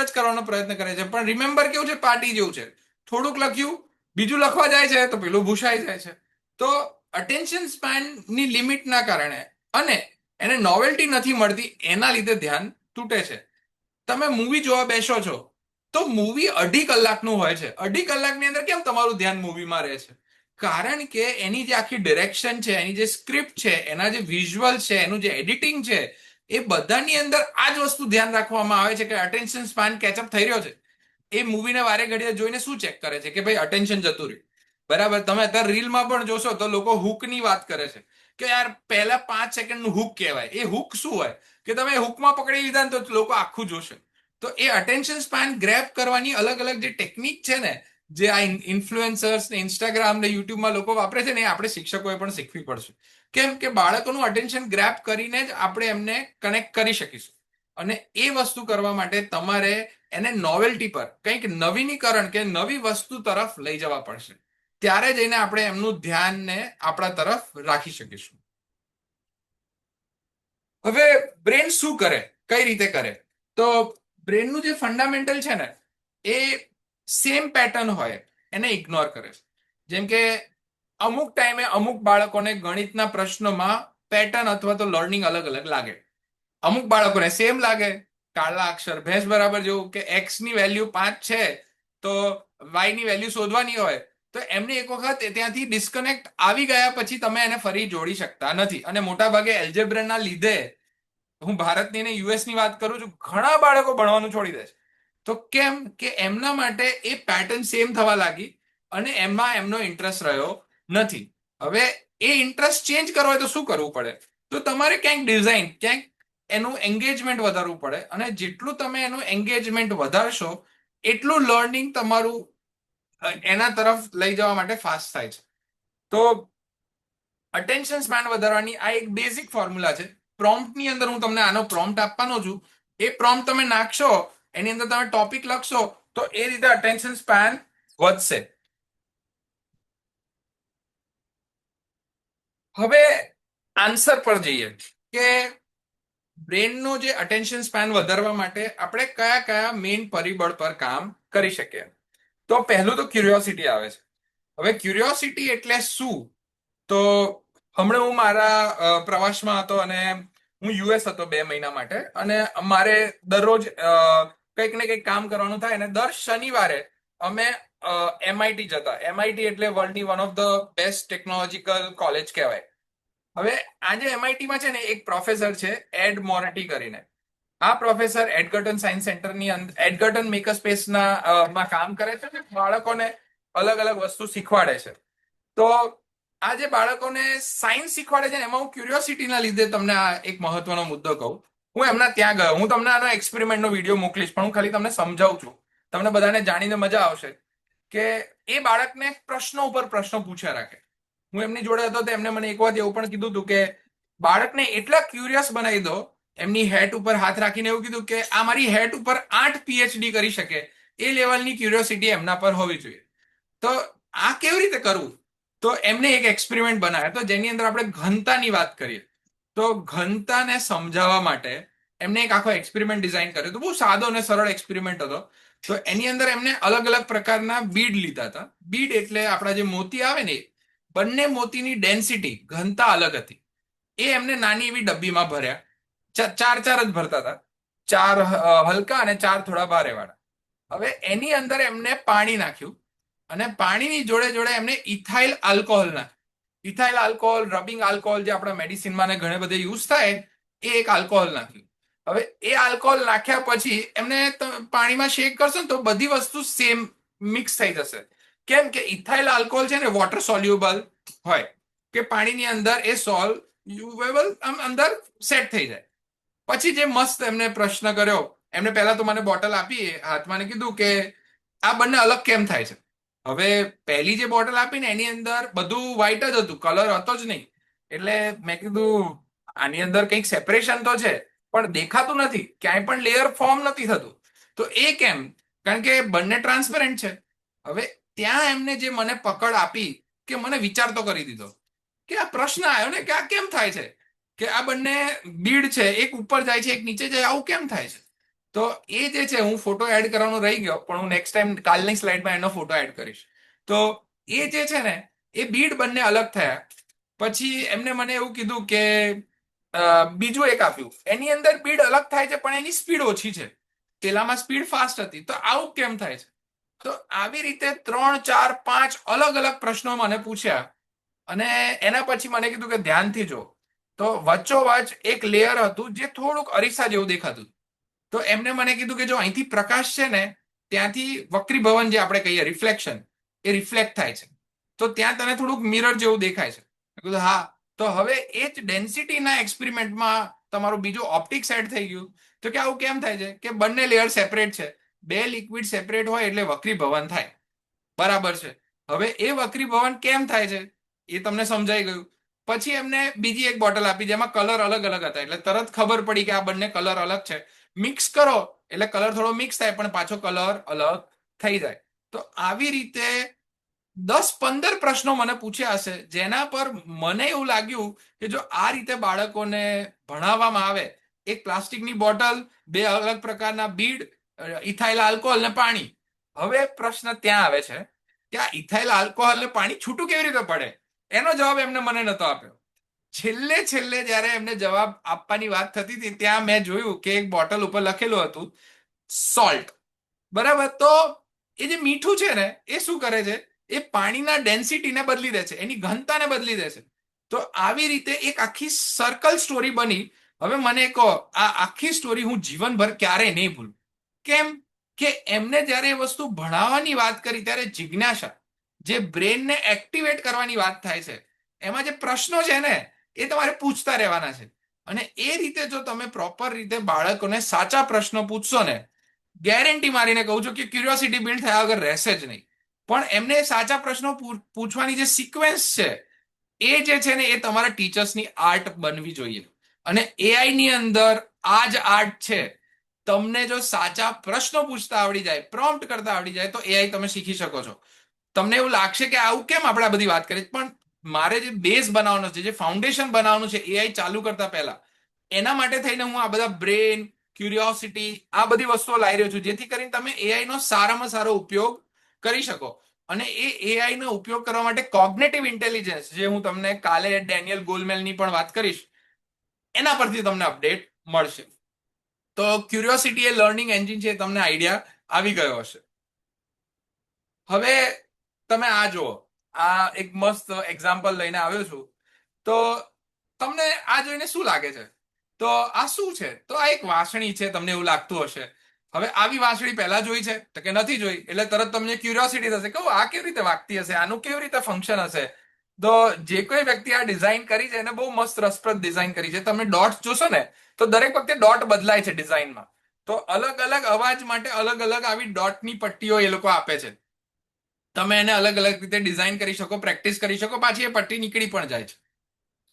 જ કરવાનો પ્રયત્ન કરે છે, પણ રિમેમ્બર કેવું છે, પાર્ટી જેવું છે, થોડુંક લખ્યું બીજું લખવા જાય છે તો પેલું ભૂસાઈ જાય છે. તો અટેન્શન સ્પેનની લિમિટના કારણે અને એને નોવેલ્ટી નથી મળતી એના લીધે ધ્યાન તૂટે છે. તમે મૂવી જોવા બેસો છો તો મૂવી 2.5 કલાકનું હોય છે, 2.5 કલાકની અંદર કેમ તમારું ધ્યાન મૂવીમાં રહે છે, કારણ કે એની જે આખી ડિરેક્શન છે, એની જે સ્ક્રિપ્ટ છે, એના જે વિઝ્યુઅલ છે, એનું જે એડિટિંગ છે, એ બધાની અંદર આ જ વસ્તુ ધ્યાન રાખવામાં આવે છે કે અટેન્શન સ્પાન કેચઅપ થઈ રહ્યો છે. એ મૂવીને વારે ઘડીએ જોઈને શું ચેક કરે છે કે ભાઈ અટેન્શન જતું રહ્યું, બરાબર. તમે અત્યારે રીલમાં પણ જોશો તો લોકો હુકની વાત કરે છે કે યાર પહેલા 5 સેકન્ડનું હુક કહેવાય. એ હુક શું હોય કે તમે હુકમાં પકડી લીધા ને તો લોકો આખું જોશે. તો એ અટેન્શન સ્પાન ગ્રેપ કરવાની અલગ અલગ જે ટેકનિક છે ને, જે આ ઇન્ફ્લુએન્સર્સ ને ઇન્સ્ટાગ્રામ ને યુટ્યુબમાં લોકો વાપરે છે ને, એ આપણે શિક્ષકોએ પણ શીખવી પડશે. કેમ કે બાળકોનું અટેન્શન ગ્રેપ કરીને જ આપણે એમને કનેક્ટ કરી શકીશું. અને એ વસ્તુ કરવા માટે તમારે એને નોવેલ્ટી પર કંઈક નવીનીકરણ કે નવી વસ્તુ તરફ લઈ જવા પડશે. ત્યારે જઈને આપણે એમનું ધ્યાનને આપણા તરફ રાખી શકીશું. હવે બ્રેન શું કરે, કઈ રીતે કરે? તો બ્રેનનું જે ફંડામેન્ટલ છે ને એ સેમ પેટર્ન હોય એને ઇગ્નોર કરે છે. જેમ કે અમુક ટાઈમે અમુક બાળકોને ગણિતના પ્રશ્નોમાં પેટર્ન અથવા તો લર્નિંગ અલગ અલગ લાગે. અમુક બાળકોને સેમ લાગે, કાળા અક્ષર ભેંસ બરાબર, જેવું કે એક્સ ની વેલ્યુ 5 છે તો વાય ની વેલ્યુ શોધવાની હોય તો એમને એક વખત ત્યાંથી ડિસ્કનેક્ટ આવી ગયા પછી તમે એને ફરી જોડી શકતા નથી. અને મોટા ભાગે એલ્જેબ્રાના લીધે, હું ભારતની ને યુએસ ની વાત કરું છું, ઘણા બાળકો ભણવાનું છોડી દે છે. તો કેમ કે એમના માટે એ પેટર્ન સેમ થવા લાગી અને એમાં એમનો ઇન્ટરેસ્ટ રહ્યો નથી. હવે એ ઇન્ટરેસ્ટ ચેન્જ કરવો હોય તો શું કરવું પડે? તો તમારે ક્યાંક ડિઝાઇન, ક્યાંક એનું એન્ગેજમેન્ટ વધારવું પડે. અને જેટલું તમે એનું એન્ગેજમેન્ટ વધારશો એટલું લર્નિંગ તમારું એના તરફ લઈ જવા માટે ફાસ્ટ થાય છે. તો અટેન્શન સ્પેન વધારવાની આ એક બેઝિક ફોર્મ્યુલા છે. પ્રોમ્પ્ટની અંદર હું તમને આનો પ્રોમ્પ્ટ આપવાનો છું. એ પ્રોમ્પ્ટ તમે નાખશો, એની અંદર તમે ટોપિક લખશો તો એ રીતે અટેન્શન સ્પેન વધશે. હવે આન્સર પર જઈએ કે બ્રેનનો જે અટેન્શન સ્પેન વધારવા માટે આપણે કયા કયા મેઇન પરિબળ પર કામ કરી શકીએ. તો પહેલું તો ક્યુરિયોસિટી આવે છે. હવે ક્યુરિયોસિટી એટલે શું? તો હમણાં હું મારા પ્રવાસમાં હતો અને હું યુએસ હતો 2 મહિના માટે. અને મારે દરરોજ કંઈક ને કંઈક કામ કરવાનું થાય અને દર શનિવારે અમે એમઆઈટી જતા. એમઆઈટી એટલે વર્લ્ડની one of the best technological college કહેવાય. હવે આજે એમઆઈટીમાં છે ને એક પ્રોફેસર છે એડ મોરેટી કરીને. આ પ્રોફેસર એડગર્ટન સાયન્સ સેન્ટરની અંદર એડગર્ટન મેકર સ્પેસના માં કામ કરે છે અને બાળકોને અલગ અલગ વસ્તુ શીખવાડે છે. તો આ જે બાળકોને સાયન્સ શીખવાડે છે ને એમાં હું ક્યુરિયોસિટીના લીધે તમને આ એક મહત્વનો મુદ્દો કહું. હું એમના ત્યાં ગયો. હું તમને આનો એક્સપેરિમેન્ટનો વિડીયો મોકલીશ, પણ હું ખાલી તમને સમજાવું છું. તમને બધાને જાણીને મજા આવશે કે એ બાળકને પ્રશ્નો ઉપર પ્રશ્નો પૂછ્યા રાખે. હું એમની જોડે હતો તો એમને મને એક વાત એવું પણ કીધું હતું કે બાળકને એટલા ક્યુરિયસ બનાવી દો, એમની હેટ ઉપર હાથ રાખીને એવું કીધું કે આ મારી હેટ ઉપર 8 પીએચડી કરી શકે એ લેવલની ક્યુરિયોસિટી એમના પર હોવી જોઈએ. તો આ કેવી રીતે કરવું? તો એમને એક એક્સપેરિમેન્ટ બનાવ્યો તો જેની અંદર આપણે ઘનતાની વાત કરીએ. તો ઘનતાને સમજાવવા માટે એમને એક આખો એક્સપેરિમેન્ટ ડિઝાઇન કર્યો. તો બહુ સાદો અને સરળ એક્સપેરિમેન્ટ હતો. તો એની અંદર એમને અલગ અલગ પ્રકારના બીડ લીધા હતા. બીડ એટલે આપણા જે મોતી આવે ને, બંને મોતીની ડેન્સિટી, ઘનતા અલગ હતી. એ એમને નાની એવી ડબ્બીમાં ભર્યા. ચાર ચાર જ ભરતા હતા. 4 હલકા અને 4 થોડા ભારે વાળા. હવે એની અંદર એમને પાણી નાખ્યું અને પાણીની જોડે જોડે એમને ઇથાઇલ આલ્કોહોલ નાખ્યું. ઇથાઇલ આલ્કોહોલ, રબિંગ આલ્કોહોલ, જે આપણા મેડિસિનમાં ને ઘણે બધે યુઝ થાય, એ એક આલ્કોહોલ નાખ્યું. હવે એ આલ્કોહોલ નાખ્યા પછી એમને પાણીમાં શેક કરશો ને તો બધી વસ્તુ સેમ મિક્સ થઈ જશે. કેમ કે ઇથાઇલ આલ્કોહોલ છે ને વોટર સોલ્યુબલ હોય, કે પાણીની અંદર એ સોલ્યુબલ અંદર સેટ થઈ જાય. પછી જે મસ્ત એમને પ્રશ્ન કર્યો, એમને પહેલા તો મને બોટલ આપી હાથમાં ને કીધું કે આ બંને અલગ કેમ થાય છે? હવે પહેલી જે બોટલ આપી ને એની અંદર બધું વ્હાઈટ જ હતું, કલર હતો જ નહીં. એટલે મેં કીધું આની અંદર કંઈક સેપરેશન તો છે પણ દેખાતું નથી, ક્યાંય પણ લેયર ફોર્મ નથી થતું. તો એ કેમ? કારણ કે બંને ટ્રાન્સપેરન્ટ છે. હવે ત્યાં એમને જે મને પકડ આપી કે મને વિચાર તો કરી દીધો કે આ પ્રશ્ન આવ્યો ને કે આ કેમ થાય છે, કે આ બંને બીડ છે, એક ઉપર જાય છે એક નીચે જાય, આવું કેમ થાય છે? તો એ જે છે, હું ફોટો એડ કરવાનો રહી ગયો પણ હું નેક્સ્ટ ટાઈમ કાલની સ્લાઇડમાં એનો ફોટો એડ કરીશ. તો એ જે છે ને એ બીડ બંને અલગ થયા. પછી એમને મને એવું કીધું કે બીજું એક આપ્યું, એની અંદર બીડ અલગ થાય છે પણ એની સ્પીડ ઓછી છે, પેલામાં સ્પીડ ફાસ્ટ હતી. તો આવું કેમ થાય છે? તો આવી રીતે 3, 4, 5 અલગ અલગ પ્રશ્નો મને પૂછ્યા અને એના પછી મને કીધું કે ધ્યાનથી જો. તો વચ્ચોવચ એક લેયર હતું જે થોડુંક અરીસા જેવું દેખાતું. તો એમને મને કીધું કે જો અહીંથી પ્રકાશ છે ને ત્યાંથી વક્રીભવન, જે આપણે કહીએ રિફ્લેક્શન, એ રિફ્લેક્ટ થાય છે. તો ત્યાં તને થોડુંક મિરર જેવું દેખાય છે. મેં કીધું હા. તો હવે એ જ ડેન્સિટીના એક્સપેરિમેન્ટમાં તમારું બીજું ઓપ્ટિક સેટ થઈ ગયું. તો કે આવું કેમ થાય છે? કે બંને લેયર સેપરેટ છે. 2 લિક્વિડ સેપરેટ હોય એટલે વક્રીભવન થાય. બરાબર છે. હવે એ વક્રીભવન કેમ થાય છે એ તમને સમજાઈ ગયું. પછી એમને બીજી એક બોટલ આપી જેમાં કલર અલગ અલગ હતા, એટલે તરત ખબર પડી કે આ બંને કલર અલગ છે. મિક્સ કરો એટલે કલર થોડો મિક્સ થાય પણ પાછો કલર અલગ થઈ જાય. તો આવી રીતે 10-15 પ્રશ્નો મને પૂછ્યા હશે, જેના પર મને એવું લાગ્યું કે જો આ રીતે બાળકોને ભણાવવામાં આવે, એક પ્લાસ્ટિકની બોટલ, બે અલગ પ્રકારના બીડ, ઇથાઇલ આલ્કોહોલ ને પાણી. હવે પ્રશ્ન ત્યાં આવે છે કે આ ઇથાઇલ આલ્કોહોલ ને પાણી છૂટું કેવી રીતે પડે? એનો જવાબ એમને મને નતો આપ્યો. છેલ્લે છેલ્લે જ્યારે એમને જવાબ આપવાની વાત થતી હતી ત્યાં મેં જોયું કે એક બોટલ ઉપર લખેલું હતું સોલ્ટ. બરાબર? તો એ જે મીઠું છે ને એ શું કરે છે, એ પાણીના ડેન્સિટીને બદલી દે છે, એની ઘનતાને બદલી દે છે. તો આવી રીતે એક આખી સર્કલ સ્ટોરી બની. હવે મને કહો, આ આખી સ્ટોરી હું જીવનભર ક્યારેય નહીં ભૂલું. કેમ? કે એમને જ્યારે એ વસ્તુ ભણાવવાની વાત કરી ત્યારે જિજ્ઞાસા, જે બ્રેનને એક્ટિવેટ કરવાની વાત થાય છે, એમાં જે પ્રશ્નો છે ને એ તમારે પૂછતા રહેવાના છે. અને એ રીતે જો તમે પ્રોપર રીતે બાળકોને સાચા પ્રશ્નો પૂછશો ને, ગેરંટી મારીને કહું છું કે ક્યુરિયોસિટી બિલ્ડ થયા વગર રહેશે જ નહીં. પણ એમને સાચા પ્રશ્નો પૂછવાની જે સિક્વન્સ છે એ જે છે ને એ તમારા ટીચર્સની આર્ટ બનવી જોઈએ. અને એઆઈ ની અંદર આ જ આર્ટ છે. તમને જો સાચા પ્રશ્નો પૂછતા આવડી જાય, પ્રોમ્પ્ટ કરતા આવડી જાય, તો એઆઈ તમે શીખી શકો છો. તમને એવું લાગશે કે આવું કેમ આપણે આ બધી વાત કરી, પણ મારે જે બેઝ બનાવવાનો છે, જે ફાઉન્ડેશન બનાવવાનું છે એઆઈ ચાલુ કરતા પહેલા, એના માટે થઈને હું આ બધા બ્રેન, ક્યુરિયોસિટી, આ બધી વસ્તુઓ લાવી રહ્યો છું, જેથી કરીને તમે એઆઈ નો સારામાં સારો ઉપયોગ કરી શકો. અને એ એઆઈ નો ઉપયોગ કરવા માટે કોગ્નેટિવ ઇન્ટેલિજન્સ, જે હું તમને કાલે ડેનિયલ ગોલમેલની પણ વાત કરીશ, એના પરથી તમને અપડેટ મળશે. તો ક્યુરિયોસિટી એ લર્નિંગ એન્જિન છે, તમને આઈડિયા આવી ગયો હશે. હવે તમે આ જુઓ, આ એક મસ્ત એક્ઝામ્પલ લઈને આવ્યો છું. તો તમને આ જોઈને શું લાગે છે? તો આ શું છે? તો આ એક વાંસળી છે, તમને એવું લાગતું હશે. હવે આવી વાંસળી પહેલા જોઈ છે તો કે નથી જોઈ, એટલે તરત તમને ક્યુરિયોસિટી થશે કે આ કેવી રીતે વાગતી હશે, આનું કેવી રીતે ફંક્શન હશે. તો જે કોઈ વ્યક્તિ આ ડિઝાઇન કરી છે એને બહુ મસ્ત રસપ્રદ ડિઝાઇન કરી છે. તમે ડોટ્સ જોશો ને તો દરેક વખતે ડોટ બદલાય છે ડિઝાઇનમાં. તો અલગ અલગ અવાજ માટે અલગ અલગ આવી ડોટની પટ્ટીઓ એ લોકો આપે છે. તમે એને અલગ અલગ રીતે ડિઝાઇન કરી શકો, પ્રેક્ટિસ કરી શકો, પાછી એ પટ્ટી નીકળી પણ જાય છે.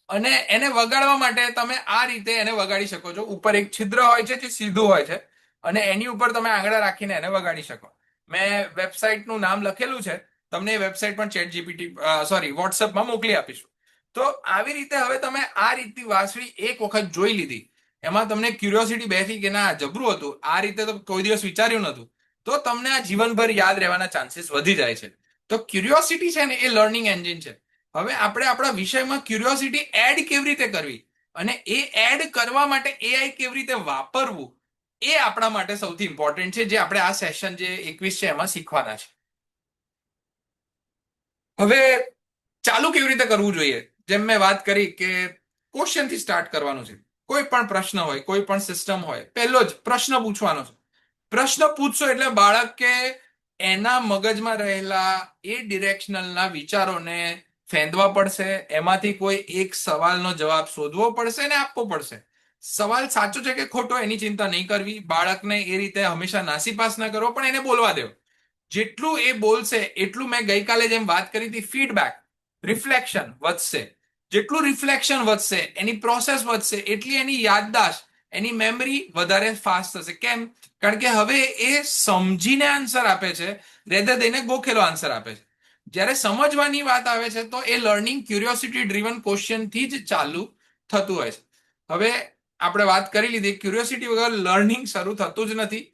અને એને વગાડવા માટે તમે આ રીતે એને વગાડી શકો છો. ઉપર એક છિદ્ર હોય છે જે સીધું હોય છે, અને એની ઉપર તમે આંગળા રાખીને એને વગાડી શકો. મેં વેબસાઇટનું નામ લખેલું છે, તમને એ વેબસાઇટ પણ ચેટ જીપીટી વોટ્સએપમાં મોકલી આપીશું. તો આવી રીતે હવે તમે આ રીતની વાંસળી એક વખત જોઈ લીધી, એમાં તમને ક્યુરિયોસિટી બેઠી કે ના જબરું હતું, આ રીતે તો કોઈ દિવસ વિચાર્યું નતું, તો તમને આ જીવનભર યાદ રહેવાના ચાન્સીસ વધી જાય છે. તો ક્યુરિયોસિટી છે ને એ લર્નિંગ એન્જિન છે. હવે આપણે આપણા વિષયમાં ક્યુરિયોસિટી એડ કેવી રીતે કરવી અને એ એડ કરવા માટે એઆઈ કેવી રીતે વાપરવું, એ આપણા માટે સૌથી ઇમ્પોર્ટન્ટ છે, જે આપણે આ સેશન જે 21 છે એમાં શીખવાના છે. હવે ચાલુ કેવી રીતે કરવું જોઈએ? જેમ મેં વાત કરી કે ક્વેશ્ચનથી સ્ટાર્ટ કરવાનું છે. કોઈ પણ પ્રશ્ન હોય, કોઈ પણ સિસ્ટમ હોય, પહેલો જ પ્રશ્ન પૂછવાનો છે. પ્રશ્ન પૂછશો એટલે બાળકે એના મગજમાં રહેલા એ ડિરેક્શનલના વિચારોને ફેંદવા પડશે, એમાંથી કોઈ એક સવાલનો જવાબ શોધવો પડશે અને આપવો પડશે. સવાલ સાચો છે કે ખોટો એની ચિંતા નહીં કરવી, બાળકને એ રીતે હંમેશા નાસીપાસ ન કરવો, પણ એને બોલવા દેવો. જેટલું એ બોલશે એટલું, મેં ગઈકાલે જેમ વાત કરી હતી, ફીડબેક, રિફ્લેક્શન વધશે. જેટલું રિફ્લેક્શન વધશે, એની પ્રોસેસ વધશે, એટલી એની યાદદાસ્ત, એની મેમરી વધારે ફાસ્ટ થશે. કેમ? કારણ કે હવે એ સમજીને આન્સર આપે છે, રેધર દેન ગોખેલો આન્સર આપે છે. જ્યારે સમજવાની વાત આવે છે તો એ લર્નિંગ ક્યુરિયોસિટી ડ્રીવન ક્વેશ્ચનથી જ ચાલુ થતું હોય છે. હવે આપણે વાત કરી લીધી, ક્યુરિયોસિટી વગર લર્નિંગ શરૂ થતું જ નથી.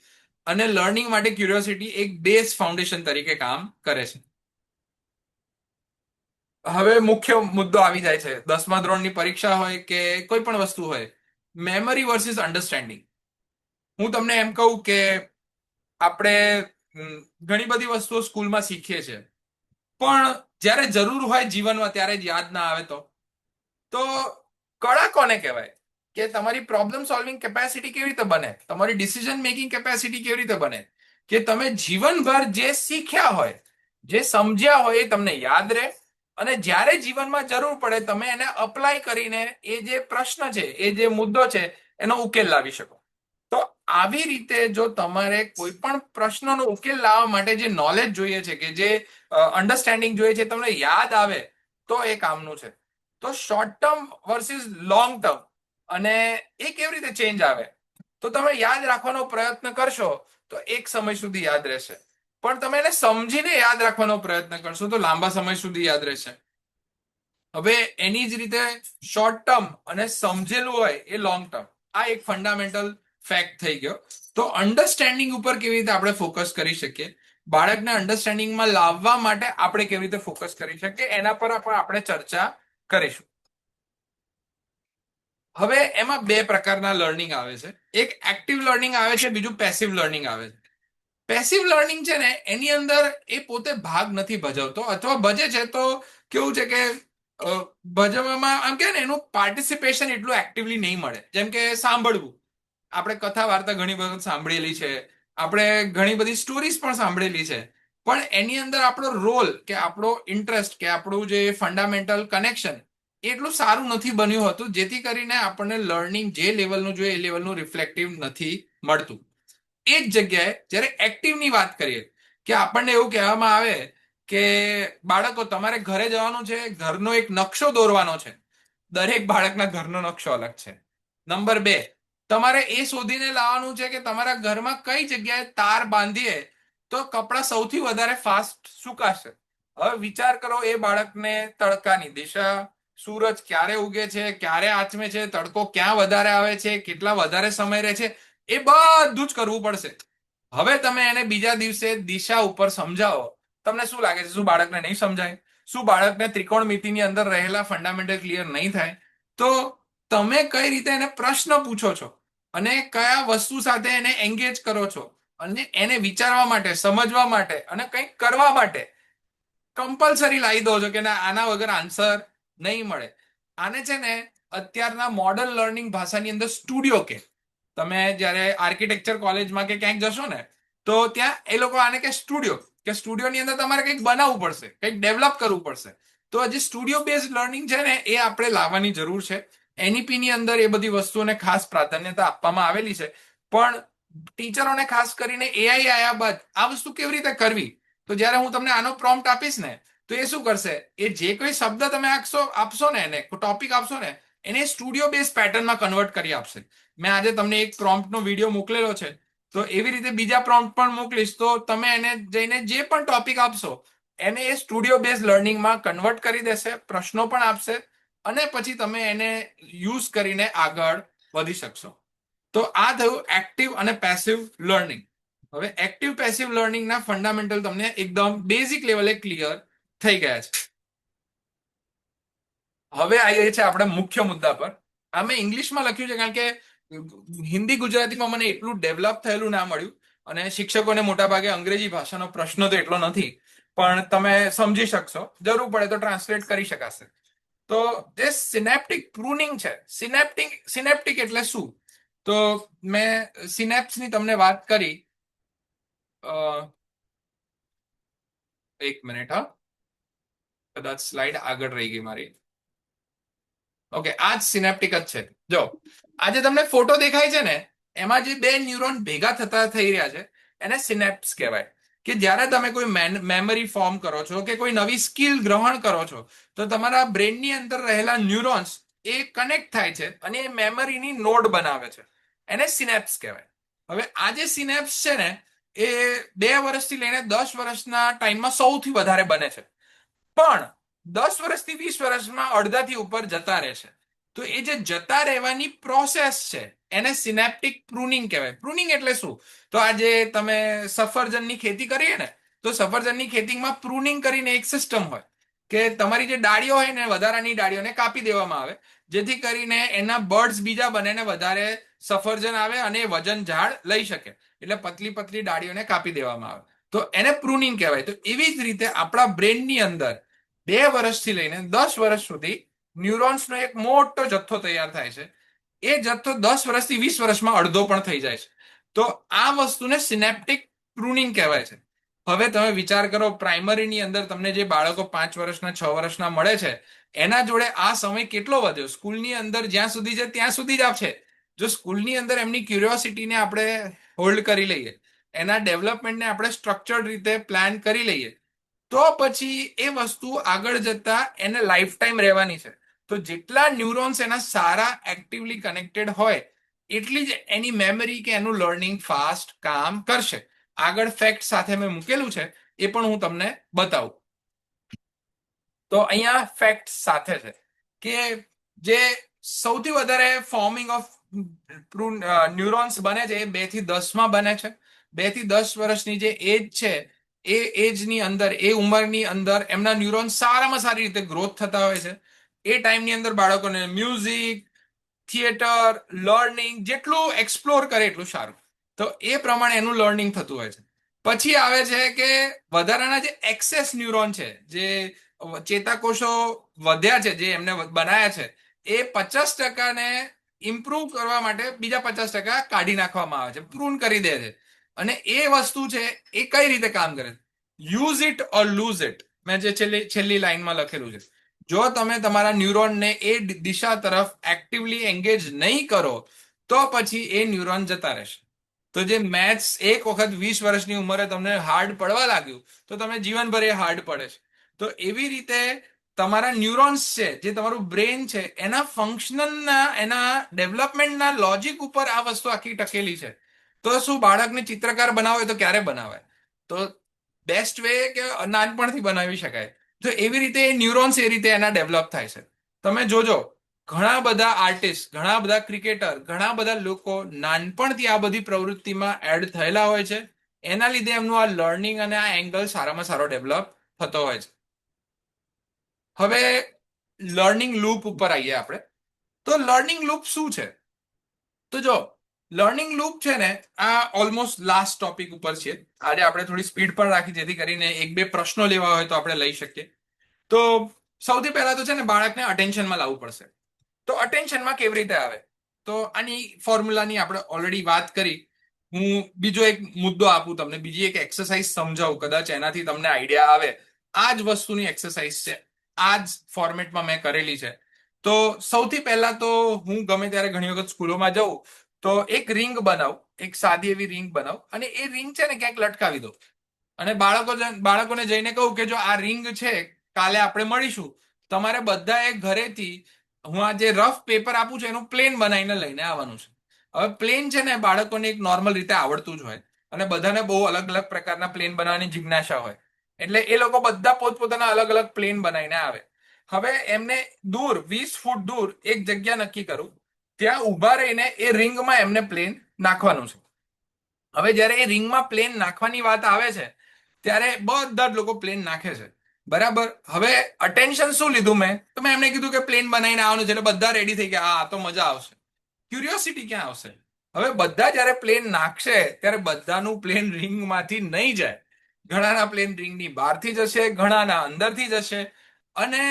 અને લર્નિંગ માટે ક્યુરિયોસિટી એક બેઝ ફાઉન્ડેશન તરીકે કામ કરે છે. હવે મુખ્ય મુદ્દો આવી જાય છે, 10મા ધોરણની પરીક્ષા હોય કે કોઈ પણ વસ્તુ હોય, મેમરી વર્સિસ અન્ડરસ્ટેન્ડિંગ. હું તમને એમ કહું કે આપણે ઘણી બધી વસ્તુઓ સ્કૂલમાં શીખીએ છીએ, પણ જ્યારે જરૂર હોય જીવનમાં ત્યારે જ યાદ ના આવે. તો કળા કોને કહેવાય? કે તમારી પ્રોબ્લેમ સોલ્વિંગ કેપેસિટી કેવી રીતે બને, તમારી ડિસિઝન મેકિંગ કેપેસિટી કેવી રીતે બને, કે તમે જીવનભર જે શીખ્યા હોય, જે સમજ્યા હોય એ તમને યાદ રહે, અને જ્યારે જીવનમાં જરૂર પડે તમે એને અપ્લાય કરીને એ જે પ્રશ્ન છે, એ જે મુદ્દો છે, એનો ઉકેલ લાવી શકો. તો આવી રીતે જો તમારે કોઈ પણ પ્રશ્નનો ઉકેલ લાવવા માટે જે નોલેજ જોઈએ છે, કે જે અન્ડરસ્ટેન્ડિંગ જોઈએ છે, તમને યાદ આવે, તો એ કામનું છે. તો short term versus long term, અને એ કેવી રીતે ચેન્જ આવે? તો તમે યાદ રાખવાનો પ્રયત્ન કરશો તો એક સમય સુધી યાદ રહેશે, પણ તમે એને સમજીને યાદ રાખવાનો પ્રયત્ન કરશો તો લાંબા સમય સુધી યાદ રહેશે. હવે એની જ રીતે શોર્ટ ટર્મ અને સમજેલું હોય એ લોંગ ટર્મ, આ એક ફંડામેન્ટલ ફેક્ટ થઈ ગયો. તો અન્ડરસ્ટેન્ડિંગ ઉપર કેવી રીતે આપણે ફોકસ કરી શકીએ, બાળકને અન્ડરસ્ટેન્ડિંગમાં લાવવા માટે આપણે કેવી રીતે ફોકસ કરી શકીએ, એના પર પણ આપણે ચર્ચા કરીશું. હવે એમાં બે પ્રકારના લર્નિંગ આવે છે, એક એક્ટિવ લર્નિંગ આવે છે, બીજું પેસિવ લર્નિંગ આવે છે. પેસિવ લર્નિંગ છે ને, એની અંદર એ પોતે ભાગ નથી ભજવતો, અથવા ભજે છે તો કેવું છે કે ભજવવામાં આમ કે ને એનું પાર્ટિસિપેશન એટલું એક્ટિવલી નહીં મળે. જેમ કે સાંભળવું, આપણે કથા વાર્તા ઘણી વખત સાંભળેલી છે, આપણે ઘણી બધી સ્ટોરીઝ પણ સાંભળેલી છે, પણ એની અંદર આપણો રોલ કે આપણો ઇન્ટરેસ્ટ કે આપણું જે ફંડામેન્ટલ કનેક્શન એટલું સારું નથી બન્યું હતું, જેથી કરીને આપણને લર્નિંગ જે લેવલનું જોઈએ એ લેવલનું રિફ્લેક્ટિવ નથી મળતું. એ જ જગ્યાએ જ્યારે એક્ટિવની વાત કરીએ કે આપણને એવું કહેવામાં આવે કે બાળકો તમારે ઘરે જવાનું છે, ઘરનો એક નકશો દોરવાનો છે. દરેક બાળકના ઘરનો નકશો અલગ છે. નંબર 2, તમારે એ શોધીને લાવવાનું છે કે તમારા ઘરમાં કઈ જગ્યાએ તાર બાંધીએ તો કપડાં સૌથી વધારે ફાસ્ટ સુકાશે. હવે વિચાર કરો, એ બાળકને તડકાની દિશા, સૂરજ ક્યારે ઉગે છે, ક્યારે આથમે છે, તડકો ક્યાં વધારે આવે છે, કેટલા વધારે સમય રહે છે, એ બધું જ કરવું પડશે. હવે તમે એને બીજા દિવસે દિશા ઉપર સમજાવો, તમને શું લાગે છે, શું બાળકને નહીં સમજાય? શું બાળકને ત્રિકોણમિતિની અંદર રહેલા ફંડામેન્ટલ ક્લિયર નહીં થાય? તો તમે કઈ રીતે એને પ્રશ્ન પૂછો છો અને કયા વસ્તુ સાથે એને એન્ગેજ કરો છો અને એને વિચારવા માટે, સમજવા માટે અને કંઈક કરવા માટે કમ્પલસરી લાવી દો છો કે ના, આના વગર આન્સર નહીં મળે. આને છે ને અત્યારના મોડર્ન લર્નિંગ ભાષાની અંદર સ્ટુડિયો કે. તમે જ્યારે આર્કિટેક્ચર કોલેજમાં કે ક્યાંક જશો ને તો ત્યાં એ લોકો આને કે સ્ટુડિયો, કે સ્ટુડિયોની અંદર તમારે કંઈક બનાવવું પડશે, કંઈક ડેવલપ કરવું પડશે. તો જે સ્ટુડિયો બેઝ લર્નિંગ છે ને એ આપણે લાવવાની જરૂર છે. એનઈપી ની અંદર એ બધી વસ્તુઓને ખાસ પ્રાધાન્યતા આપવામાં આવેલી છે, પણ ટીચરોને ખાસ કરીને એઆઈ આયા બાદ આ વસ્તુ કેવી રીતે કરવી, તો જ્યારે હું તમને આનો પ્રોમ્પ્ટ આપીશ ને તો એ શું કરશે, એ જે કોઈ શબ્દ તમે આપશો ને, એને ટોપિક આપશો ને, એને સ્ટુડિયો બેઝ પેટર્નમાં કન્વર્ટ કરી આપશે. મેં આજે તમને એક પ્રોમ્પ્ટનો વિડીયો મોકલેલો છે, તો એવી રીતે બીજા પ્રોમ્પ્ટ પણ મોકલીશ, તો તમે એને જઈને જે પણ ટોપિક આપશો એને એ સ્ટુડિયો બેઝ લર્નિંગમાં કન્વર્ટ કરી દેશે, પ્રશ્નો પણ આપશે અને પછી તમે એને યુઝ કરીને આગળ વધી શકશો. તો આ થયું એક્ટિવ અને પેસિવ લર્નિંગ. હવે એક્ટિવ પેસિવ લર્નિંગના ફંડામેન્ટલ તમને એકદમ બેઝિક લેવલે ક્લિયર થઈ ગયા છે. હવે આવીએ છીએ આપણે મુખ્ય મુદ્દા પર. આ મેં ઇંગ્લિશમાં લખ્યું છે કારણ કે હિન્દી ગુજરાતીમાં મને એટલું ડેવલપ થયેલું ના મળ્યું, અને શિક્ષકોને મોટાભાગે અંગ્રેજી ભાષાનો પ્રશ્ન તો એટલો નથી, પણ તમે સમજી શકશો, જરૂર પડે તો ટ્રાન્સલેટ કરી શકાશે. તો જે સિનેપ્ટિક પ્રુનિંગ છે, સિનેપ્ટિક એટલે શું? તો મેં સિનેપ્સની તમને વાત કરી. એક મિનિટ, હા, કદાચ સ્લાઇડ આગળ રહી ગઈ મારી. ઓકે, આ જ સિનેપ્ટિક જ છે. જો આજે તમને ફોટો દેખાય છે ને, એમાં જે બે ન્યુરોન ભેગા થતા થઈ રહ્યા છે એને સિનેપ્સ કહેવાય. કે જ્યારે તમે કોઈ મેમરી ફોર્મ કરો છો કે કોઈ નવી સ્કિલ ગ્રહણ કરો છો તો તમારા બ્રેનની અંદર રહેલા ન્યુરોન્સ એ કનેક્ટ થાય છે અને એ મેમરીની નોડ બનાવે છે, એને સિનેપ્સ કહેવાય. હવે આ જે સિનેપ્સ છે ને એ 2 વર્ષથી લઈને 10 વર્ષના ટાઈમમાં સૌથી વધારે બને છે, પણ 10 વર્ષથી 20 વર્ષમાં અડધાથી ઉપર જતા રહે છે. તો એ જે જતા રહેવાની પ્રોસેસ છે એને સિનેપ્ટિક પ્રુનિંગ કહેવાય. પ્રુનિંગ એટલે શું? તો આજે તમે સફરજનની ખેતી કરીએ ને, તો સફરજનની ખેતીમાં પ્રુનિંગ કરીને એક સિસ્ટમ હોય કે તમારી જે ડાળીઓ હોય ને, વધારાની ડાળીઓને કાપી દેવામાં આવે, જેથી કરીને એના બર્ડ્સ બીજા બને ને વધારે સફરજન આવે અને એ વજન ઝાડ લઈ શકે. એટલે પતલી પતલી ડાળીઓને કાપી દેવામાં આવે, તો એને પ્રુનિંગ કહેવાય. તો એવી જ રીતે આપણા બ્રેનની અંદર 2 વર્ષથી લઈને 10 વર્ષ સુધી ન્યુરોન્સનો એક મોટો જથ્થો તૈયાર થાય છે. એ જથ્થો 10 વર્ષથી 20 વર્ષમાં અડધો પણ થઈ જાય છે. તો આ વસ્તુને સિનેપ્ટિક પ્રુનિંગ કહેવાય છે. હવે તમે વિચાર કરો, પ્રાઇમરીની અંદર તમને જે બાળકો 5 વર્ષના 6 વર્ષના મળે છે એના જોડે આ સમય કેટલો વધ્યો. સ્કૂલની અંદર જ્યાં સુધી છે ત્યાં સુધી જ છે. જો સ્કૂલની અંદર એમની ક્યુરિયોસિટીને આપણે હોલ્ડ કરી લઈએ, એના ડેવલપમેન્ટને આપણે સ્ટ્રક્ચર્ડ રીતે પ્લાન કરી લઈએ, તો પછી એ વસ્તુ આગળ જતા એને લાઈફ ટાઈમ રહેવાની છે. તો જેટલા ન્યુરોન્સ એના સારા એક્ટિવલી કનેક્ટેડ હોય એટલી જ એની મેમરી કે એનું લર્નિંગ ફાસ્ટ કામ કરશે. આગળ ફેક્ટ સાથે મેં મૂકેલું છે, એ પણ હું તમને બતાવું. તો અહીંયા ફેક્ટ સાથે છે કે જે સૌથી વધારે ફોર્મિંગ ઓફ ન્યુરોન્સ બને છે એ 2 થી 10 બને છે. 2 થી 10 વર્ષની જે એજ છે એ એજની અંદર, એ ઉંમરની અંદર એમના ન્યુરોન્સ સારામાં સારી રીતે ગ્રોથ થતા હોય છે. એ ટાઈમની અંદર બાળકોને મ્યુઝિક, થિયેટર, લર્નિંગ જેટલું એક્સપ્લોર કરે એટલું સારું. તો એ પ્રમાણે એનું લર્નિંગ થતું હોય છે. પછી આવે છે કે વધારાના જે એક્સેસ ન્યુરોન છે, જે ચેતાકોષો વધ્યા છે, જે એમને બનાયા છે, એ 50%ને ઇમ્પ્રૂવ કરવા માટે બીજા 50% કાઢી નાખવામાં આવે છે, પ્રૂન કરી દે છે. અને એ વસ્તુ છે એ કઈ રીતે કામ કરે છે? Use it or lose it. મેં જે છેલ્લી લાઈનમાં લખેલું છે, જો તમે તમારા ન્યુરોનને એ દિશા તરફ એક્ટિવલી એન્ગેજ નહીં કરો તો પછી એ ન્યુરોન જતા રહેશે. તો જે મેથ્સ એક વખત 20 વર્ષની ઉંમરે તમને હાર્ડ પડવા લાગ્યું તો તમે જીવનભર એ હાર્ડ પડે છે. તો એવી રીતે તમારા ન્યુરોન્સ છે, જે તમારું બ્રેન છે, એના ફંક્શનલના, એના ડેવલપમેન્ટના લોજિક ઉપર આ વસ્તુ આખી ટકેલી છે. તો શું બાળકને ચિત્રકાર બનાવે તો ક્યારે બનાવે? તો બેસ્ટ વે કે નાનપણથી બનાવી શકાય. તો એવી રીતે ન્યુરોન્સ એ રીતે એના ડેવલપ થાય છે. તમે જોજો, ઘણા બધા આર્ટિસ્ટ, ઘણા બધા ક્રિકેટર, ઘણા બધા લોકો નાનપણથી આ બધી પ્રવૃત્તિમાં એડ થયેલા હોય છે. એના લીધે એમનું આ લર્નિંગ અને આ એંગલ સારામાં સારો ડેવલપ થતો હોય છે. હવે લર્નિંગ લૂપ ઉપર આવીએ આપણે. તો લર્નિંગ લૂપ શું છે? તો જો, લર્નિંગ લૂપ છે ને, આ ઓલમોસ્ટ લાસ્ટ ટોપિક ઉપર છે. આજે આપણે થોડી સ્પીડ પર રાખી, જેથી કરીને 1-2 પ્રશ્નો લેવા હોય તો આપણે લઈ શકીએ. તો સૌથી પહેલા તો છે ને, બાળકને અટેન્શનમાં લાવવું પડશે. તો અટેન્શનમાં કેવી રીતે આવે? તો આની ફોર્મ્યુલાની આપણે ઓલરેડી વાત કરી. હું બીજો એક મુદ્દો આપું તમને, બીજી એક એક્સરસાઇઝ સમજાવું, કદાચ એનાથી તમને આઈડિયા આવે. આ જ વસ્તુની એક્સરસાઇઝ છે, આ જ ફોર્મેટમાં મેં કરેલી છે. તો સૌથી પહેલા તો હું ગમે ત્યારે ઘણી વખત સ્કૂલોમાં જાઉં તો એક રિંગ બનાવું, એક સાદી એવી રિંગ બનાવું, અને એ રિંગ છે ને ક્યાંક લટકાવી દઉં. અને બાળકોને જઈને કહું કે જો આ રિંગ છે, કાલે આપણે મળીશું, તમારે બધાએ ઘરેથી હું આ જે રફ પેપર આપું છું એનું પ્લેન બનાવીને લઈને આવવાનું છે. હવે પ્લેન છે ને બાળકોને એક નોર્મલ રીતે આવડતું જ હોય, અને બધાને બહુ અલગ અલગ પ્રકારના પ્લેન બનાવવાની જિજ્ઞાસા હોય, એટલે એ લોકો બધા પોતપોતાના અલગ અલગ પ્લેન બનાવીને આવે. હવે એમને દૂર 20 ફૂટ દૂર એક જગ્યા નક્કી કરું, ત્યાં ઊભા રહીને એ રિંગમાં એમને પ્લેન નાખવાનું છે. હવે જ્યારે એ રિંગમાં પ્લેન નાખવાની વાત આવે છે ત્યારે બધા જ લોકો પ્લેન નાખે છે, બરાબર. હવે અટેન્શન શું લીધું મેં? તો મેં એમને કીધું કે પ્લેન બનાવીને આવવાનું છે, એટલે બધા રેડી થઈ ગયા. આ તો મજા આવશે. ક્યુરિયોસિટી ક્યાં આવશે? હવે બધા જ્યારે પ્લેન નાખશે ત્યારે બધાનું પ્લેન રિંગમાંથી નહીં જાય. ઘણાના પ્લેન રિંગની બહારથી જશે, ઘણાના અંદરથી જશે, અને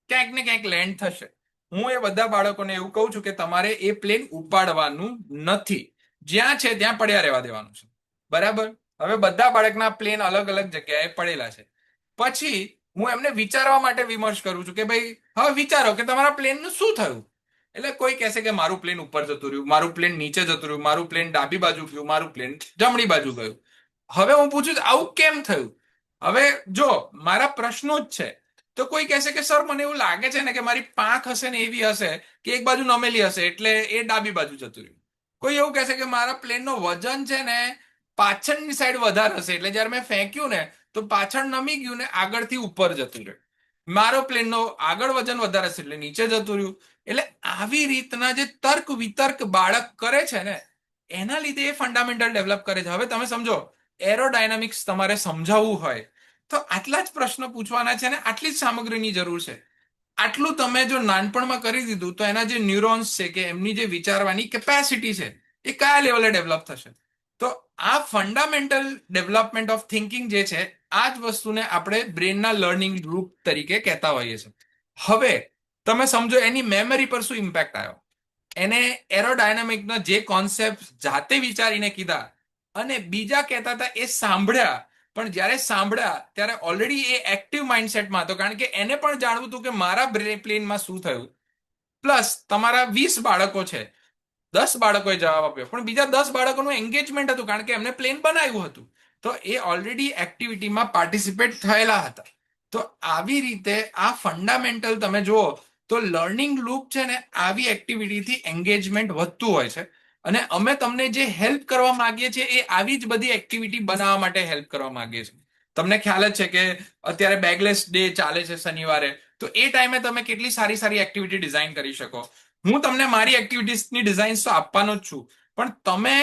ક્યાંક ને ક્યાંક લેન્ડ થશે. હું એ બધા બાળકોને એવું કહું છું કે તમારે એ પ્લેન ઉપાડવાનું નથી, જ્યાં છે ત્યાં પડ્યા રહેવા દેવાનું છે, બરાબર. હવે બધા બાળકના પ્લેન અલગ અલગ જગ્યાએ પડેલા છે. પછી હું એમને વિચારવા માટે વિમર્શ કરું છું કે ભાઈ હવે વિચારો કે તમારા પ્લેનનું શું થયું. એટલે કોઈ કહેશે કે મારું પ્લેન ઉપર જતું રહ્યું, મારું પ્લેન નીચે જતું રહ્યું, મારું પ્લેન ડાબી બાજુ ગયું, મારું પ્લેન જમણી બાજુ ગયું. હવે હું પૂછું આવું કેમ થયું? હવે જો મારા પ્રશ્નો જ છે, તો કોઈ કહેશે કે સર મને એવું લાગે છે ને કે મારી પાંખ હશે ને એવી હશે કે એક બાજુ નમેલી હશે એટલે એ ડાબી બાજુ જતું રહ્યું. કોઈ એવું કહેશે કે મારા પ્લેનનો વજન છે ને પાછળની સાઈડ વધારે હશે, એટલે જ્યારે મેં ફેંક્યું ને તો પાછળ નમી ગયું ને આગળથી ઉપર જતું રહ્યું. મારો પ્લેનનો આગળ વજન વધારે હશે એટલે નીચે જતું રહ્યું. એટલે આવી રીતના જે તર્ક વિતર્ક બાળક કરે છે ને, એના લીધે એ ફંડામેન્ટલ ડેવલપ કરે છે. હવે તમે સમજો, એરોડાયનામિક્સ તમારે સમજાવવું હોય તો આટલા જ પ્રશ્નો પૂછવાના છે ને આટલી જ સામગ્રીની જરૂર છે. આટલું તમે જો નાનપણમાં કરી દીધું તો એના જે ન્યુરોન્સ છે કે એમની જે વિચારવાની કેપેસિટી છે એ કયા લેવલે ડેવલપ થશે. તો આ ફંડામેન્ટલ ડેવલપમેન્ટ ઓફ થિંકિંગ જે છે, આ જ વસ્તુને આપણે બ્રેનના લર્નિંગ લૂપ તરીકે કહેતા હોઈએ છીએ. હવે તમે સમજો એની મેમરી પર શું ઇમ્પેક્ટ આવ્યો. એને એરોડાયનામિકના જે કોન્સેપ્ટ જાતે વિચારીને કીધા અને બીજા કહેતા હતા એ સાંભળ્યા, પણ જ્યારે સાંભળ્યા ત્યારે ઓલરેડી એ એક્ટિવ માઇન્ડસેટમાં હતો, કારણ કે એને પણ જાણવું હતું કે મારા પ્લેનમાં શું થયું. પ્લસ તમારા 20 બાળકો છે, 10 બાળકોએ જવાબ આપ્યો, પણ બીજા 10 બાળકોનું એન્ગેજમેન્ટ હતું કારણ કે એમને પ્લેન બનાવ્યું હતું. તો એ ઓલરેડી એક્ટિવિટીમાં પાર્ટિસિપેટ થયેલા હતા. તો આવી રીતે આ ફંડામેન્ટલ તમે જુઓ તો લર્નિંગ લૂપ છે ને આવી એક્ટિવિટીથી એન્ગેજમેન્ટ વધતું હોય છે. અને અમે તમને જે હેલ્પ કરવા માંગીએ છીએ એ આવી જ બધી એક્ટિવિટી બનાવવા માટે હેલ્પ કરવા માંગીએ છીએ. તમને ખ્યાલ જ છે કે અત્યારે બેગલેસ ડે ચાલે છે શનિવારે, તો એ ટાઈમે તમે કેટલી સારી સારી એક્ટિવિટી ડિઝાઇન કરી શકો. હું તમને મારી એક્ટિવિટીઝની ડિઝાઇન્સ તો આપવાનો જ છું, પણ તમે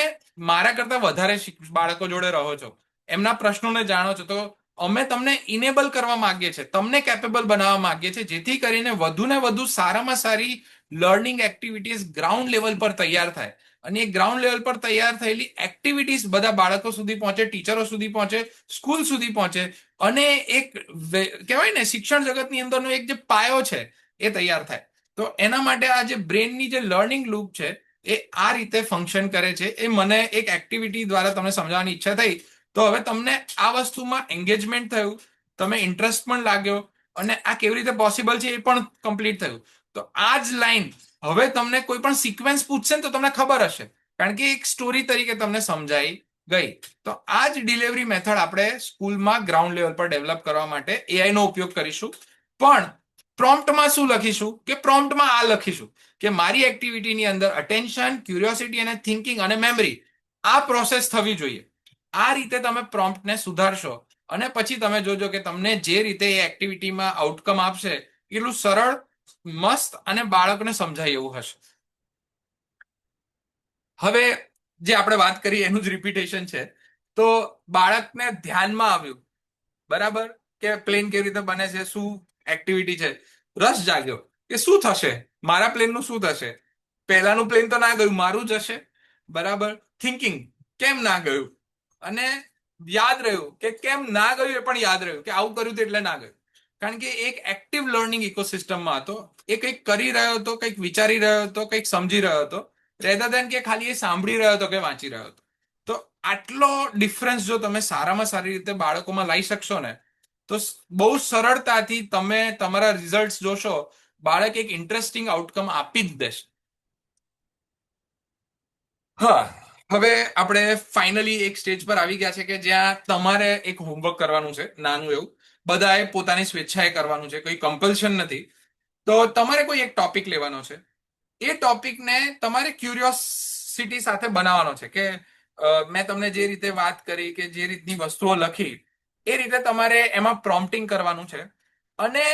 મારા કરતા વધારે બાળકો જોડે રહો છો, એમના પ્રશ્નોને જાણો છો, તો અમે તમને ઇનેબલ કરવા માંગીએ છીએ, તમને કેપેબલ બનાવવા માંગીએ છીએ, જેથી કરીને વધુ ને વધુ સારામાં સારી લર્નિંગ એક્ટિવિટીઝ ગ્રાઉન્ડ લેવલ પર તૈયાર થાય. અને એ ગ્રાઉન્ડ લેવલ પર તૈયાર થયેલી એક્ટિવિટીઝ બધા બાળકો સુધી પહોંચે, ટીચરો સુધી પહોંચે, સ્કૂલ સુધી પહોંચે, અને એક કહેવાય ને શિક્ષણ જગતની અંદરનો એક જે પાયો છે એ તૈયાર થાય. તો એના માટે આ જે બ્રેનની જે લર્નિંગ લૂપ છે એ આ રીતે ફંક્શન કરે છે. એ મને એક એક્ટિવિટી દ્વારા તમને સમજાવવાની ઈચ્છા થઈ. તો હવે તમને આ વસ્તુમાં એન્ગેજમેન્ટ થયું, તમે ઇન્ટરેસ્ટ પણ લાગ્યો, અને આ કેવી રીતે પોસિબલ છે એ પણ કમ્પ્લીટ થયું. તો આ જ લાઈન હવે તમને કોઈ પણ સિક્વન્સ પૂછશે ને તો તમને ખબર હશે, કારણ કે એક સ્ટોરી તરીકે તમને સમજાઈ ગઈ. તો આ જ ડિલિવરી મેથડ આપણે સ્કૂલમાં ગ્રાઉન્ડ લેવલ પર ડેવલપ કરવા માટે એઆઈ નો ઉપયોગ કરીશું. પણ પ્રોમ્પ્ટમાં શું લખીશું કે પ્રોમ્પ્ટમાં આ લખીશું કે મારી એક્ટિવિટીની અંદર અટેન્શન, ક્યુરિયોસિટી અને થિંકિંગ અને મેમરી આ પ્રોસેસ થવી જોઈએ. આ રીતે તમે પ્રોમ્પ્ટને સુધારશો અને પછી તમે જોજો કે તમને જે રીતે એ એક્ટિવિટીમાં આઉટકમ આપશે એટલું સરળ, મસ્ત અને બાળકને સમજાય એવું હશે. હવે જે આપણે વાત કરી એનું જ રિપીટેશન છે. તો બાળકને ધ્યાનમાં આવ્યું, બરાબર, કે પ્લેન કેવી રીતે બને છે, શું એક્ટિવિટી છે, રસ જાગ્યો કે શું થશે, મારા પ્લેનનું શું થશે, પહેલાનું પ્લેન તો ના ગયું, મારું જ હશે, બરાબર. થિંકિંગ, કેમ ના ગયું, અને યાદ રહ્યું કે કેમ ના ગયું એ પણ યાદ રહ્યું કે આવું કર્યું એટલે ના ગયું. કારણ કે એક એક્ટિવ લર્નિંગ ઇકોસિસ્ટમમાં હતો. એ કંઈક કરી રહ્યો હતો, કંઈક વિચારી રહ્યો હતો, કંઈક સમજી રહ્યો હતો, રેધર દેન કે ખાલી એ સાંભળી રહ્યો હતો કે વાંચી રહ્યો હતો. તો આટલો ડિફરન્સ જો તમે સારામાં સારી રીતે બાળકોમાં લાવી શકશો ને, તો બહુ સરળતાથી તમે તમારા રિઝલ્ટ જોશો, બાળક એક ઇન્ટરેસ્ટિંગ આઉટકમ આપી જ દેશે. હા, હવે આપણે ફાઇનલી એક સ્ટેજ પર આવી ગયા છે કે જ્યાં તમારે એક હોમવર્ક કરવાનું છે, નાનું એવું. બધાએ પોતાની સ્વેચ્છાએ કરવાનું છે, કોઈ કમ્પલ્શન નથી. તો તમારે કોઈ એક ટોપિક લેવાનો છે. એ ટોપિકને તમારે ક્યુરિયોસિટી સાથે બનાવવાનો છે કે મેં તમને જે રીતે વાત કરી કે જે રીતની વસ્તુઓ લખી એ રીતે તમારે એમાં પ્રોમ્પ્ટિંગ કરવાનું છે અને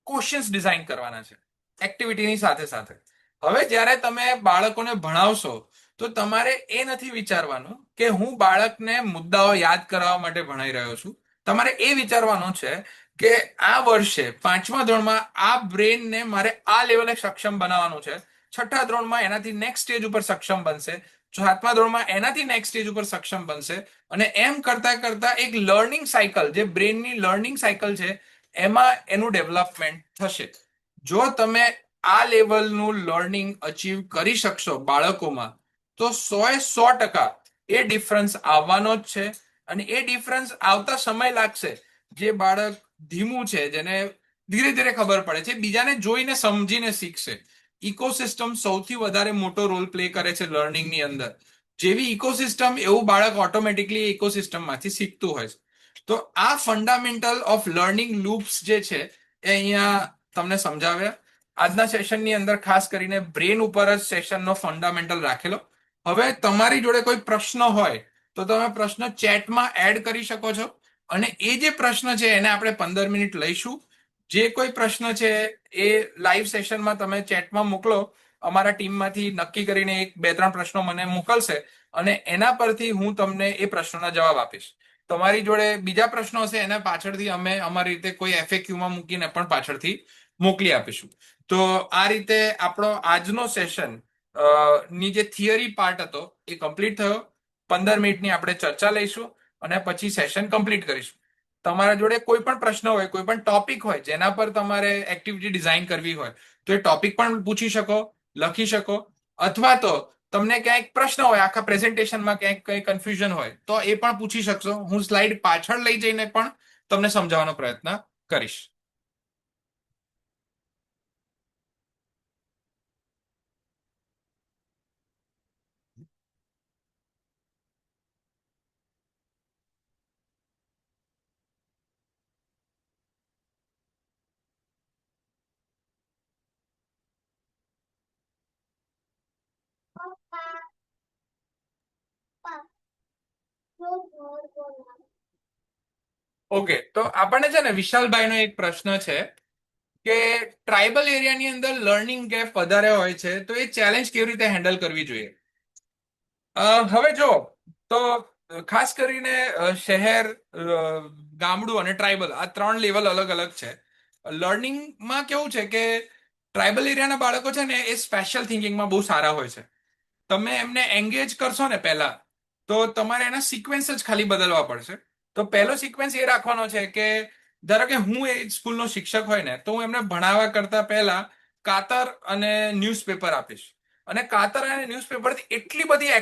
ક્વેશ્ચન્સ ડિઝાઇન કરવાના છે એક્ટિવિટીની સાથે સાથે. હવે જ્યારે તમે બાળકોને ભણાવશો તો તમારે એ નથી વિચારવાનું કે હું બાળકને મુદ્દાઓ યાદ કરવા માટે ભણાઈ રહ્યો છું. તમારે એ વિચારવાનું છે કે આ વર્ષે 5મા ધોરણમાં આ બ્રેનને મારે આ લેવલે સક્ષમ બનાવવાનું છે, 6ઠ્ઠા ધોરણમાં એનાથી નેક્સ્ટ સ્ટેજ ઉપર સક્ષમ બનશે, 7મા ધોરણમાં એનાથી નેક્સ્ટ સ્ટેજ ઉપર સક્ષમ બનશે, અને એમ કરતા કરતા એક લર્નિંગ સાયકલ, જે બ્રેનની લર્નિંગ સાયકલ છે, એમાં એનું ડેવલપમેન્ટ થશે. જો તમે આ લેવલનું લર્નિંગ અચીવ કરી શકશો બાળકોમાં, તો 100% એ ડિફરન્સ આવવાનો જ છે. અને એ ડિફરન્સ આવતા સમય લાગશે. જે બાળક ધીમું છે, જેને ધીરે ધીરે ખબર પડે છે, બીજાને જોઈને સમજીને શીખશે. ઇકોસિસ્ટમ સૌથી વધારે મોટો રોલ પ્લે કરે છે લર્નિંગની અંદર. જેવી ઇકોસિસ્ટમ એવું બાળક ઓટોમેટિકલી ઇકોસિસ્ટમમાંથી શીખતું હોય છે. તો આ ફંડામેન્ટલ ઓફ લર્નિંગ લૂપ્સ જે છે એ અહીંયા તમને સમજાવ્યા. આજના સેશનની અંદર ખાસ કરીને બ્રેન ઉપર જ સેશનનો ફંડામેન્ટલ રાખેલો. હવે તમારી જોડે કોઈ પ્રશ્ન હોય તો તમે પ્રશ્ન ચેટમાં એડ કરી શકો છો, અને એ જે પ્રશ્ન છે એને આપણે 15 મિનિટ લઈશું. જે કોઈ પ્રશ્ન છે એ લાઈવ સેશનમાં તમે ચેટમાં મોકલો, અમારા ટીમમાંથી નક્કી કરીને 1-2-3 પ્રશ્નો મને મોકલશે, અને એના પરથી હું તમને એ પ્રશ્નોના જવાબ આપીશ. તમારી જોડે બીજા પ્રશ્નો હશે એના પાછળથી અમે અમારી રીતે કોઈ એફએક્યુમાં મૂકીને પણ પાછળથી મોકલી આપીશું. તો આ રીતે આપણો આજનો સેશન ની જે થિયરી પાર્ટ હતો એ કમ્પ્લીટ થયો. 15 મિનિટની આપણે ચર્ચા લઈશું અને પછી સેશન કમ્પ્લીટ કરીશું. તમારા જોડે કોઈ પણ પ્રશ્ન હોય, કોઈ પણ ટોપિક હોય જેના પર તમારે એક્ટિવિટી ડિઝાઇન કરવી હોય, તો એ ટોપિક પણ પૂછી શકો, લખી શકો, અથવા તો તમને ક્યાંક પ્રશ્ન હોય, આખા પ્રેઝન્ટેશનમાં ક્યાંક કંઈ કન્ફ્યુઝન હોય, તો એ પણ પૂછી શકશો. હું સ્લાઇડ પાછળ લઈ જઈને પણ તમને સમજાવવાનો પ્રયત્ન કરીશ. ઓકે, તો આપણને છે ને વિશાલભાઈનો એક પ્રશ્ન છે કે ટ્રાઇબલ એરિયાની અંદર લર્નિંગ ગેપ વધારે હોય છે, તો એ ચેલેન્જ કેવી રીતે હેન્ડલ કરવી જોઈએ? હવે જો, તો ખાસ કરીને શહેર, ગામડું અને ટ્રાઇબલ આ ત્રણ લેવલ અલગ અલગ છે. લર્નિંગમાં કેવું છે કે ટ્રાઇબલ એરિયાના બાળકો છે ને એ સ્પેશિયલ થિંકિંગમાં બહુ સારા હોય છે. તમે એમને એન્ગેજ કરશો ને પહેલા, તો તમારે એના સિક્વન્સ જ ખાલી બદલવા પડશે. તો પહેલો સિક્વન્સ એ રાખવાનો છે કે ધારો કે હું એ સ્કૂલનો શિક્ષક હોય ને, તો હું એમને ભણાવવા કરતા પહેલા કાતર અને ન્યૂઝપેપર આપીશ. અને કાતર અને ન્યૂઝપેપરથી એટલી બધી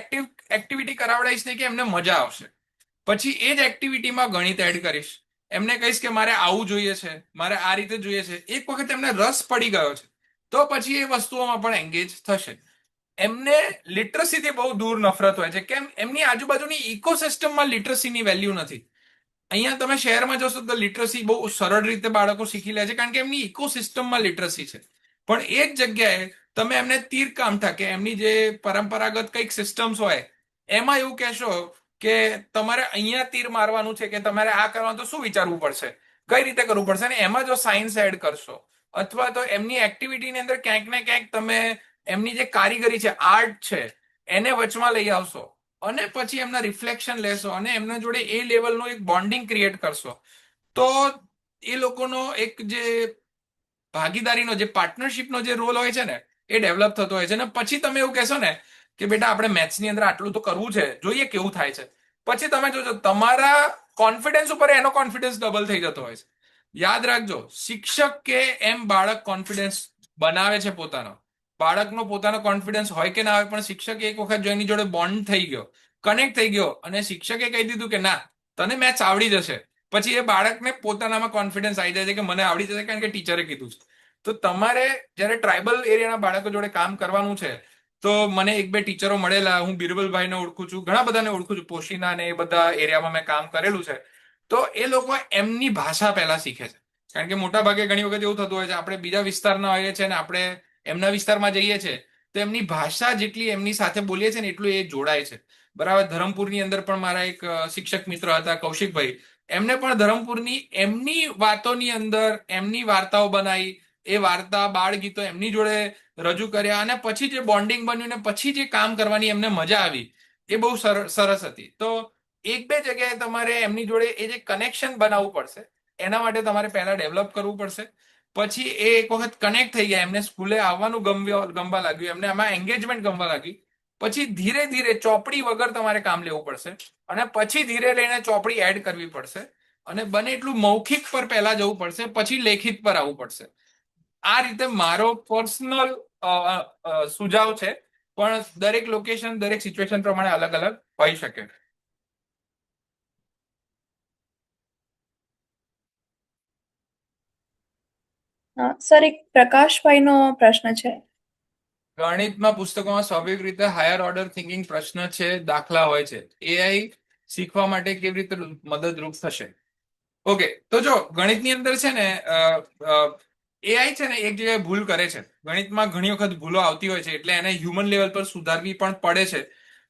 એક્ટિવિટી કરાવડાવીશ ને કે એમને મજા આવશે. પછી એ જ એક્ટિવિટીમાં ગણિત એડ કરીશ. એમને કહીશ કે મારે આવું જોઈએ છે, મારે આ રીતે જોઈએ છે. એક વખત એમને રસ પડી ગયો છે, તો પછી એ વસ્તુઓમાં પણ એન્ગેજ થશે. એમને લિટરસીથી બહુ દૂર નફરત હોય છે. કેમ? એમની આજુબાજુની ઇકોસિસ્ટમમાં લિટરસીની વેલ્યુ નથી. અહીંયા તમે શહેરમાં જશો તો લિટરસી બહુ સરળ રીતે બાળકો શીખી લે છે, કારણ કે એમની ઇકોસિસ્ટમમાં લિટરસી છે. પણ એ જ જગ્યાએ તમે એમને તીર કામઠા કે એમની જે પરંપરાગત કંઈક સિસ્ટમ્સ હોય એમાં એવું કહેશો કે તમારે અહીંયા તીર મારવાનું છે કે તમારે આ કરવાનું, તો શું વિચારવું પડશે, કઈ રીતે કરવું પડશે? અને એમાં જો સાયન્સ એડ કરશો, અથવા તો એમની એક્ટિવિટીની અંદર ક્યાંક ને ક્યાંક તમે એમની જે કારીગરી છે, આર્ટ છે, એને વચમાં લઈ આવશો અને પછી એમના રિફ્લેક્શન લેશો અને એમના જોડે એ લેવલનું એક બોન્ડિંગ ક્રિએટ કરશો, તો એ લોકોનો એક જે ભાગીદારીનો, જે પાર્ટનરશિપનો જે રોલ હોય છે ને, એ ડેવલપ થતો હોય છે. ને પછી તમે એવું કહેશો ને કે બેટા આપણે મેથ્સની અંદર આટલું તો કરવું છે, જોઈએ કેવું થાય છે. પછી તમે જોજો તમારા કોન્ફિડન્સ ઉપર એનો કોન્ફિડન્સ ડબલ થઈ જતો હોય છે. યાદ રાખજો, શિક્ષક કે એમ બાળક કોન્ફિડન્સ બનાવે છે પોતાનો. બાળકનો પોતાનો કોન્ફિડન્સ હોય કે ના હોય, પણ શિક્ષક એક વખત જો એની જોડે બોન્ડ થઈ ગયો, કનેક્ટ થઈ ગયો, અને શિક્ષકે કહી દીધું કે ના તને મેથ્સ આવડી જશે, પછી એ બાળકને પોતાનામાં કોન્ફિડન્સ આવી જાય છે કે મને આવડી જશે, કારણ કે ટીચરે કીધું છે. તો તમારે જ્યારે ટ્રાઇબલ એરિયાના બાળકો જોડે કામ કરવાનું છે, તો મને એક બે ટીચરો મળેલા, હું બિરબલભાઈને ઓળખું છું, ઘણા બધાને ઓળખું છું, પોશીના ને એ બધા એરિયામાં મેં કામ કરેલું છે. તો એ લોકો એમની ભાષા પહેલા શીખે છે, કારણ કે મોટા ભાગે ઘણી વખત એવું થતું હોય છે આપણે બીજા વિસ્તારના હોઈએ છીએ ને આપણે એમના વિસ્તારમાં જઈએ છીએ, તો એમની ભાષા જેટલી એમની સાથે બોલીએ છીએ ને એટલું એ જોડાય છે. બરાબર. ધરમપુરની અંદર પણ મારા એક શિક્ષક મિત્ર હતા, કૌશિકભાઈ. એમને પણ ધરમપુરની એમની વાતોની અંદર એમની વાર્તાઓ બનાવી, એ વાર્તા બાળ ગીતો એમની જોડે રજૂ કર્યા, અને પછી જે બોન્ડિંગ બન્યું ને પછી જે કામ કરવાની એમને મજા આવી, એ બહુ સરસ હતી. તો એક બે જગ્યાએ તમારે એમની જોડે એ જે કનેક્શન બનાવવું પડશે. એના માટે તમારે પહેલા ડેવલપ કરવું પડશે. પછી એ એક વખત કનેક્ટ થઈ ગયા, એમને સ્કૂલે આવવાનું ગમવા લાગ્યું, એમને આમાં એન્ગેજમેન્ટ ગમવા લાગી. પછી ધીરે ધીરે ચોપડી વગર તમારે કામ લેવું પડશે, અને પછી ધીરે લઈને ચોપડી એડ કરવી પડશે, અને બને એટલું મૌખિક પર પહેલા જવું પડશે, પછી લેખિત પર આવવું પડશે. આ રીતે મારો પર્સનલ સુઝાવ છે, પણ દરેક લોકેશન, દરેક સિચ્યુએશન પ્રમાણે અલગ અલગ હોઈ શકે. સર, એક પ્રકાશભાઈનો પ્રશ્ન છે. ગણિતમાં પુસ્તકોમાં સ્વાભાવિક રીતે હાયર ઓર્ડર થિંકિંગ પ્રશ્ન છે, દાખલા હોય છે, એઆઈ શીખવા માટે કેવી રીતે મદદરૂપ થશે? ઓકે, તો જો ગણિતની અંદર છે ને એઆઈ છે ને એક જગ્યાએ ભૂલ કરે છે. ગણિતમાં ઘણી વખત ભૂલો આવતી હોય છે, એટલે એને હ્યુમન લેવલ પર સુધારવી પણ પડે છે.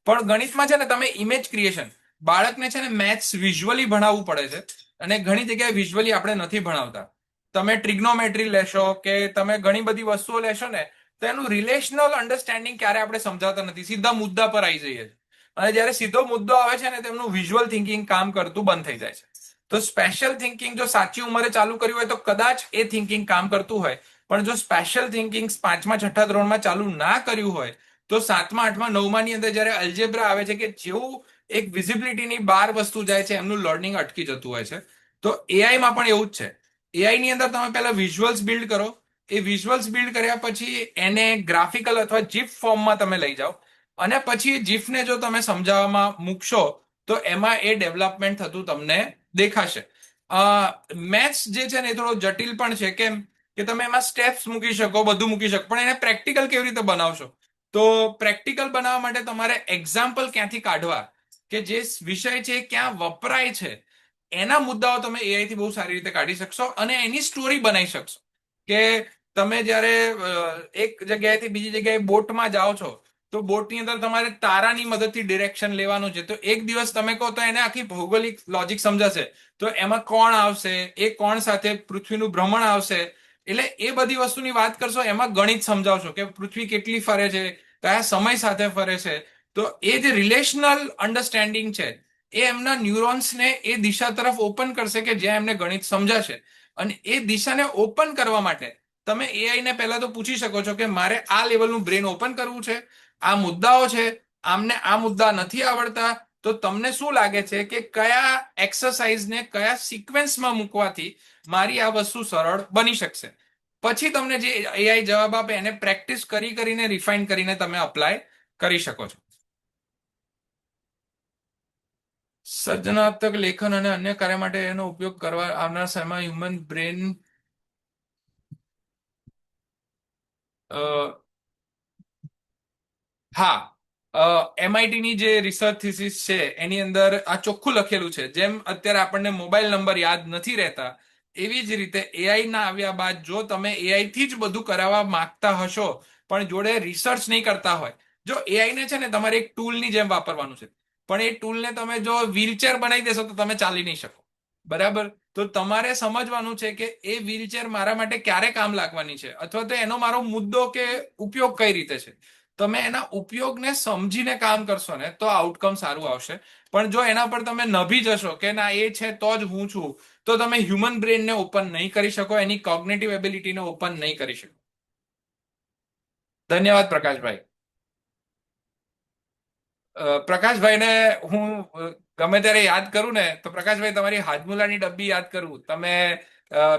પણ ગણિતમાં છે ને તમે ઇમેજ ક્રિએશન, બાળકને છે ને મેથ્સ વિઝ્યુઅલી ભણાવવું પડે છે, અને ઘણી જગ્યાએ વિઝ્યુઅલી આપણે નથી ભણાવતા. તમે ટ્રિગ્નોમેટ્રી લેશો કે તમે ઘણી બધી વસ્તુઓ લેશો ને, તો એનું રિલેશનલ અન્ડરસ્ટેન્ડિંગ ક્યારે આપણે સમજાવતા નથી, સીધા મુદ્દા પર આવી જઈએ છીએ. અને જ્યારે સીધો મુદ્દો આવે છે ને, તેમનું વિઝ્યુઅલ થિંકિંગ કામ કરતું બંધ થઈ જાય છે. તો સ્પેશિયલ થિંકિંગ જો સાચી ઉંમરે ચાલુ કર્યું હોય તો કદાચ એ થિંકિંગ કામ કરતું હોય, પણ જો સ્પેશિયલ થિંકિંગ 5મા 6ઠા ધોરણમાં ચાલુ ના કર્યું હોય, તો 7મા 8મા 9માની અંદર જ્યારે અલ્જેબ્રા આવે છે, કે જેવું એક વિઝિબિલિટીની બહાર વસ્તુ જાય છે, એમનું લર્નિંગ અટકી જતું હોય છે. તો એઆઈમાં પણ એવું જ છે. એઆઈની અંદર તમે પહેલા વિઝ્યુઅલ્સ બિલ્ડ કરો, એ વિઝ્યુઅલ્સ બિલ્ડ કર્યા પછી એને ગ્રાફિકલ અથવા જીફ ફોર્મમાં તમે લઈ જાઓ, અને પછી જીફને જો તમે સમજાવવામાં મૂકશો, તો એમાં એ ડેવલપમેન્ટ થતું તમને દેખાશે. મેથ્સ જે છે ને એ થોડો જટિલ પણ છે. કેમ કે તમે એમાં સ્ટેપ્સ મૂકી શકો, બધું મૂકી શકો, પણ એને પ્રેક્ટિકલ કેવી રીતે બનાવશો? તો પ્રેક્ટિકલ બનાવવા માટે તમારે એક્ઝામ્પલ ક્યાંથી કાઢવા, કે જે વિષય છે ક્યાં વપરાય છે, એના મુદ્દાઓ તમે એઆઈ થી બહુ સારી રીતે કાઢી શકશો, અને એની સ્ટોરી બનાવી શકશો. કે તમે જ્યારે એક જગ્યાએથી બીજી જગ્યાએ બોટમાં જાઓ છો, તો બોટની અંદર તમારે તારાની મદદથી ડિરેક્શન લેવાનું છે. તો એક દિવસ તમે કહો તો એને આખી ભૌગોલિક લોજિક સમજાશે. તો એમાં કોણ આવશે, એ કોણ સાથે પૃથ્વીનું ભ્રમણ આવશે. એટલે એ બધી વસ્તુની વાત કરશો, એમાં ગણિત સમજાવશો કે પૃથ્વી કેટલી ફરે છે, કયા સમય સાથે ફરે છે. તો એ જે રિલેશનલ અન્ડરસ્ટેન્ડિંગ છે એ એમના ન્યુરોન્સને એ દિશા તરફ ઓપન કરશે કે જ્યાં એમને ગણિત સમજાશે. અને એ દિશાને ઓપન કરવા માટે તમે એઆઈ ને પહેલા તો પૂછી શકો છો કે મારે આ લેવલનું બ્રેન ઓપન કરવું છે, આ મુદ્દાઓ છે, આમને આ મુદ્દા નથી આવડતા, તો તમને શું લાગે છે કે કયા એક્સરસાઇઝને કયા સિક્વન્સમાં મૂકવાથી મારી આ વસ્તુ સરળ બની શકશે. પછી તમને જે એઆઈ જવાબ આપે એને પ્રેક્ટિસ કરી કરીને રિફાઇન કરીને તમે અપ્લાય કરી શકો છો. સર્જનાત્મક લેખન અને અન્ય કાર્ય માટે એનો ઉપયોગ કરવા આવનાર સમયમાં હ્યુમન બ્રેન હા, એમઆઈટીની જે રિસર્ચ થીસિસ છે એની અંદર આ ચોખ્ખું લખેલું છે. જેમ અત્યારે આપણને મોબાઈલ નંબર યાદ નથી રહેતા, એવી જ રીતે એઆઈ ના આવ્યા બાદ જો તમે એઆઈ થી જ બધું કરાવવા માંગતા હશો પણ જોડે રિસર્ચ નહીં કરતા હોય, જો એઆઈ ને છે ને તમારે એક ટૂલની જેમ વાપરવાનું છે, પણ એ ટૂલને તમે જો વ્હીલચેર બનાવી દેશો તો તમે ચાલી નહીં શકો. બરાબર? તો તમારે સમજવાનું છે કે એ વ્હીલચેર મારા માટે ક્યારે કામ લાગવાની છે, અથવા તો એનો મારો મુદ્દો કે ઉપયોગ કઈ રીતે છે. તમે એના ઉપયોગને સમજીને કામ કરશો ને તો આઉટકમ સારું આવશે. પણ જો એના પર તમે નભી જશો કે ના એ છે તો જ હું છું, તો તમે હ્યુમન બ્રેનને ઓપન નહીં કરી શકો, એની કોગ્નેટિવ એબિલિટીને ઓપન નહીં કરી શકો. ધન્યવાદ પ્રકાશભાઈ. પ્રકાશભાઈને હું ગમે ત્યારે યાદ કરું ને તો પ્રકાશભાઈ તમારી હાજમુલાની ડબ્બી યાદ કરું. તમે